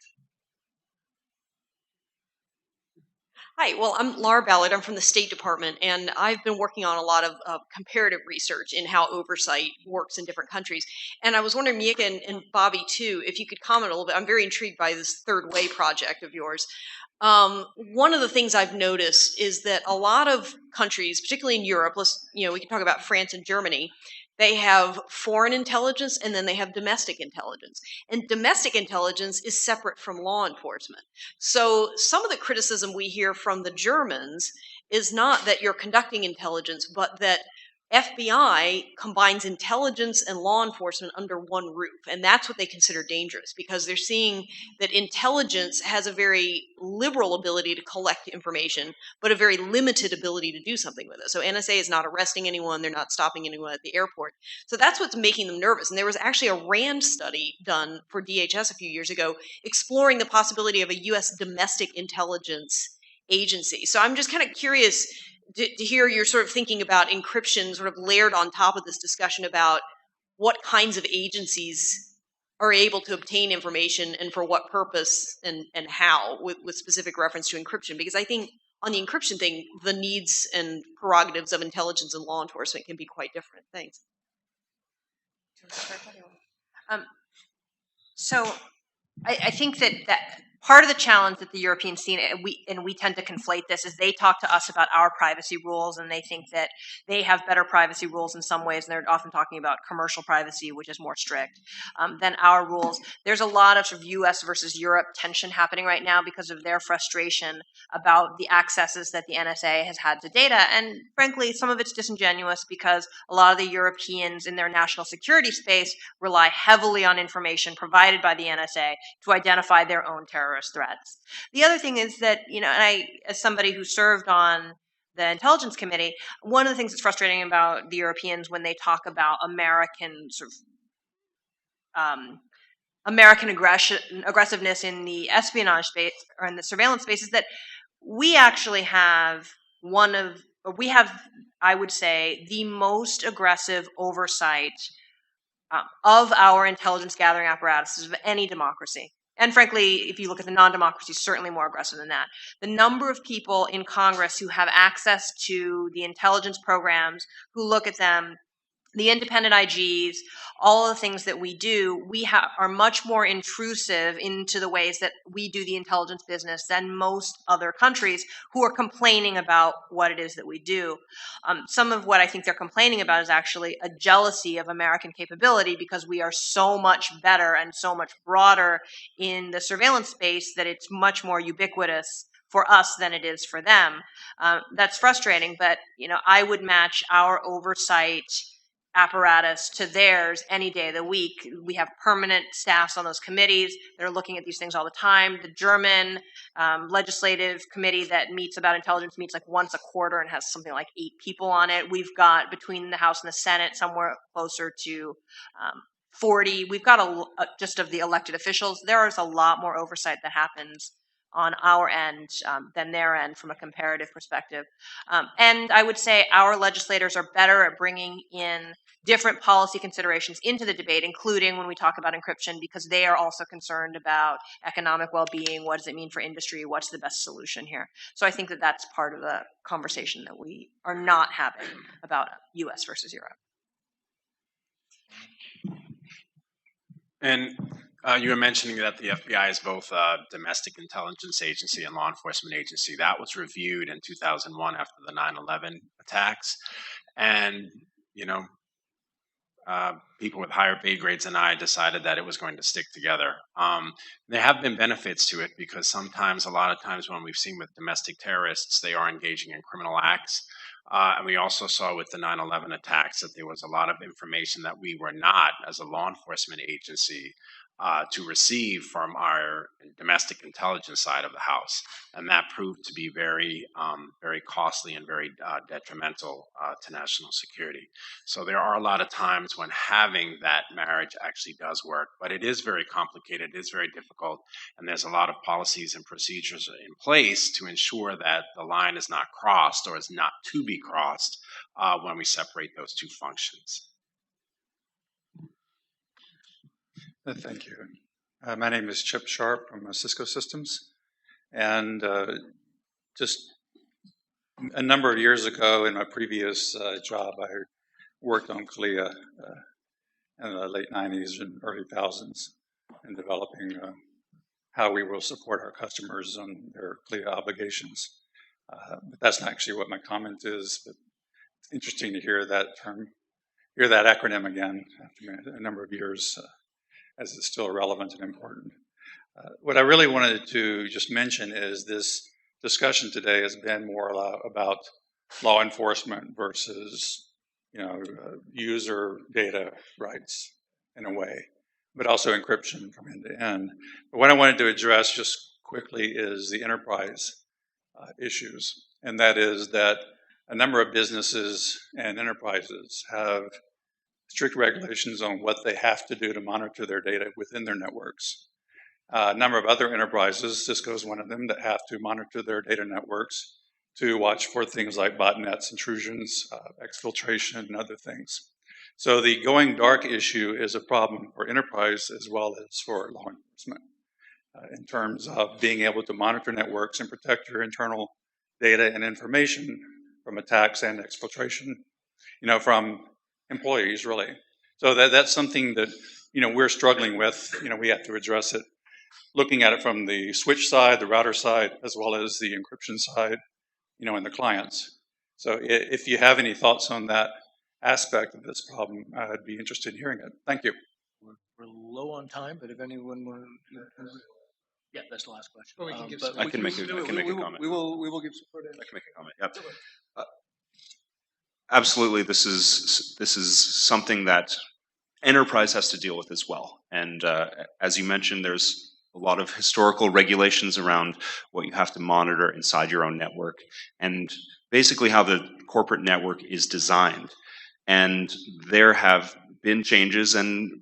Hi, well, I'm Laura Ballard. I'm from the State Department, and I've been working on a lot of comparative research in how oversight works in different countries. And I was wondering, Mieke and Bobby, too, if you could comment a little bit. I'm very intrigued by this Third Way project of yours. One of the things I've noticed is that a lot of countries, particularly in Europe, we can talk about France and Germany, they have foreign intelligence and then they have domestic intelligence. And domestic intelligence is separate from law enforcement. So some of the criticism we hear from the Germans is not that you're conducting intelligence, but that FBI combines intelligence and law enforcement under one roof. And that's what they consider dangerous, because they're seeing that intelligence has a very liberal ability to collect information, but a very limited ability to do something with it. So NSA is not arresting anyone. They're not stopping anyone at the airport. So that's what's making them nervous. And there was actually a RAND study done for DHS a few years ago exploring the possibility of a U.S. domestic intelligence agency. So I'm just kind of curious to hear your sort of thinking about encryption sort of layered on top of this discussion about what kinds of agencies are able to obtain information and for what purpose and how with specific reference to encryption. Because I think on the encryption thing, the needs and prerogatives of intelligence and law enforcement can be quite different. Thanks. So I think that part of the challenge that the Europeans see, and we tend to conflate this, is they talk to us about our privacy rules, and they think that they have better privacy rules in some ways, and they're often talking about commercial privacy, which is more strict than our rules. There's a lot of, sort of U.S. versus Europe tension happening right now because of their frustration about the accesses that the NSA has had to data, and frankly, some of it's disingenuous because a lot of the Europeans in their national security space rely heavily on information provided by the NSA to identify their own terrorist threats. The other thing is that, and I, as somebody who served on the Intelligence Committee, one of the things that's frustrating about the Europeans when they talk about American sort of American aggressiveness in the espionage space or in the surveillance space is that we actually have I would say, the most aggressive oversight of our intelligence gathering apparatuses of any democracy. And frankly, if you look at the non-democracies, certainly more aggressive than that. The number of people in Congress who have access to the intelligence programs, who look at them, the independent IGs, all of the things that we do, are much more intrusive into the ways that we do the intelligence business than most other countries who are complaining about what it is that we do. Some of what I think they're complaining about is actually a jealousy of American capability because we are so much better and so much broader in the surveillance space that it's much more ubiquitous for us than it is for them. That's frustrating, but I would match our oversight apparatus to theirs any day of the week. We have permanent staffs on those committees that are looking at these things all the time. The German legislative committee that meets about intelligence meets like once a quarter and has something like 8 people on it. We've got, between the House and the Senate, somewhere closer to 40. We've got just of the elected officials. There is a lot more oversight that happens on our end than their end from a comparative perspective. And I would say our legislators are better at bringing in different policy considerations into the debate, including when we talk about encryption, because they are also concerned about economic well-being. What does it mean for industry? What's the best solution here? So I think that that's part of the conversation that we are not having about US versus Europe. And you were mentioning that the FBI is both a domestic intelligence agency and law enforcement agency. That was reviewed in 2001 after the 9/11 attacks. And, you know, people with higher pay grades than I decided that it was going to stick together. There have been benefits to it because sometimes, a lot of times when we've seen with domestic terrorists, they are engaging in criminal acts. And we also saw with the 9/11 attacks that there was a lot of information that we were not, as a law enforcement agency, to receive from our domestic intelligence side of the house. And that proved to be very, very costly and very detrimental to national security. So there are a lot of times when having that marriage actually does work, but it is very complicated, it is very difficult, and there's a lot of policies and procedures in place to ensure that the line is not crossed or is not to be crossed when we separate those two functions. Thank you. My name is Chip Sharp from Cisco Systems. And just a number of years ago in my previous job, I worked on CLIA in the late 90s and early 2000s in developing how we will support our customers on their CLIA obligations. But that's not actually what my comment is, but it's interesting to hear that term, hear that acronym again after a number of years, as it's still relevant and important. What I really wanted to just mention is this discussion today has been more about law enforcement versus, user data rights in a way, but also encryption from end to end. But what I wanted to address just quickly is the enterprise issues, and that is that a number of businesses and enterprises have strict regulations on what they have to do to monitor their data within their networks. A number of other enterprises, Cisco is one of them, that have to monitor their data networks to watch for things like botnets, intrusions, exfiltration, and other things. So the going dark issue is a problem for enterprise as well as for law enforcement in terms of being able to monitor networks and protect your internal data and information from attacks and exfiltration, from employees, really. So that's something that, we're struggling with. We have to address it, looking at it from the switch side, the router side, as well as the encryption side, and the clients. So if you have any thoughts on that aspect of this problem, I'd be interested in hearing it. Thank you. We're low on time, but if anyone wants, yeah, that's the last question. Well, we can give but some- I can make a comment. We will give support. I can make a comment. Yep. Absolutely, this is something that enterprise has to deal with as well. And as you mentioned, there's a lot of historical regulations around what you have to monitor inside your own network, and basically how the corporate network is designed. And there have been changes, and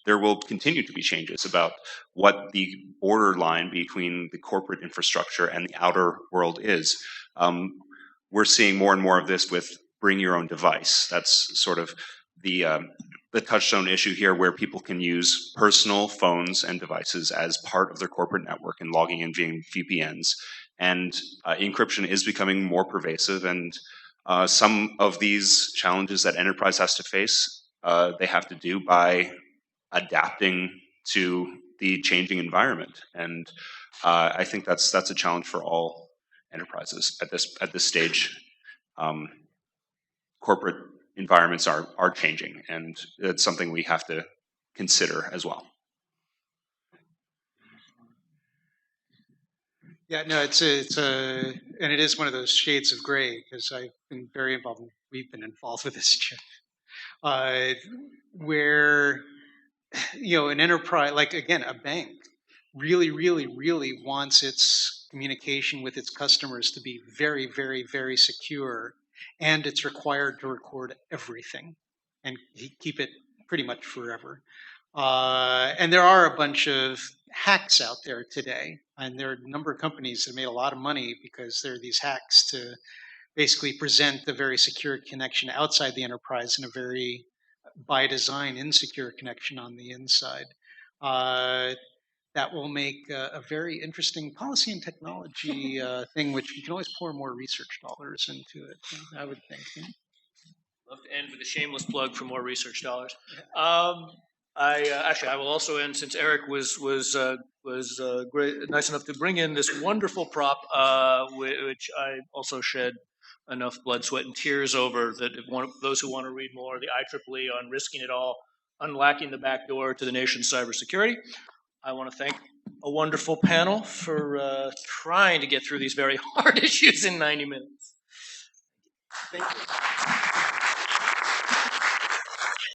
there will continue to be changes about what the borderline between the corporate infrastructure and the outer world is. We're seeing more and more of this with bring your own device. That's sort of the touchstone issue here, where people can use personal phones and devices as part of their corporate network and logging in via VPNs. And encryption is becoming more pervasive, and some of these challenges that enterprise has to face, they have to do by adapting to the changing environment. And I think that's a challenge for all enterprises at this stage. Corporate environments are changing, and it's something we have to consider as well. Yeah, no, it's and it is one of those shades of gray, because I've been very involved. We've been involved with this, where an enterprise, like again, a bank, really, really, really wants its communication with its customers to be very, very, very secure, and it's required to record everything and keep it pretty much forever. And there are a bunch of hacks out there today, and there are a number of companies that made a lot of money because there are these hacks to basically present the very secure connection outside the enterprise and a very, by design, insecure connection on the inside. That will make a very interesting policy and technology thing, which you can always pour more research dollars into it, I would think. Yeah. Love to end with a shameless plug for more research dollars. I will also end, since Eric was great, nice enough to bring in this wonderful prop, which I also shed enough blood, sweat, and tears over, that if those who want to read more, the IEEE on risking it all, unlocking the back door to the nation's cybersecurity. I want to thank a wonderful panel for trying to get through these very hard issues in 90 minutes. Thank you.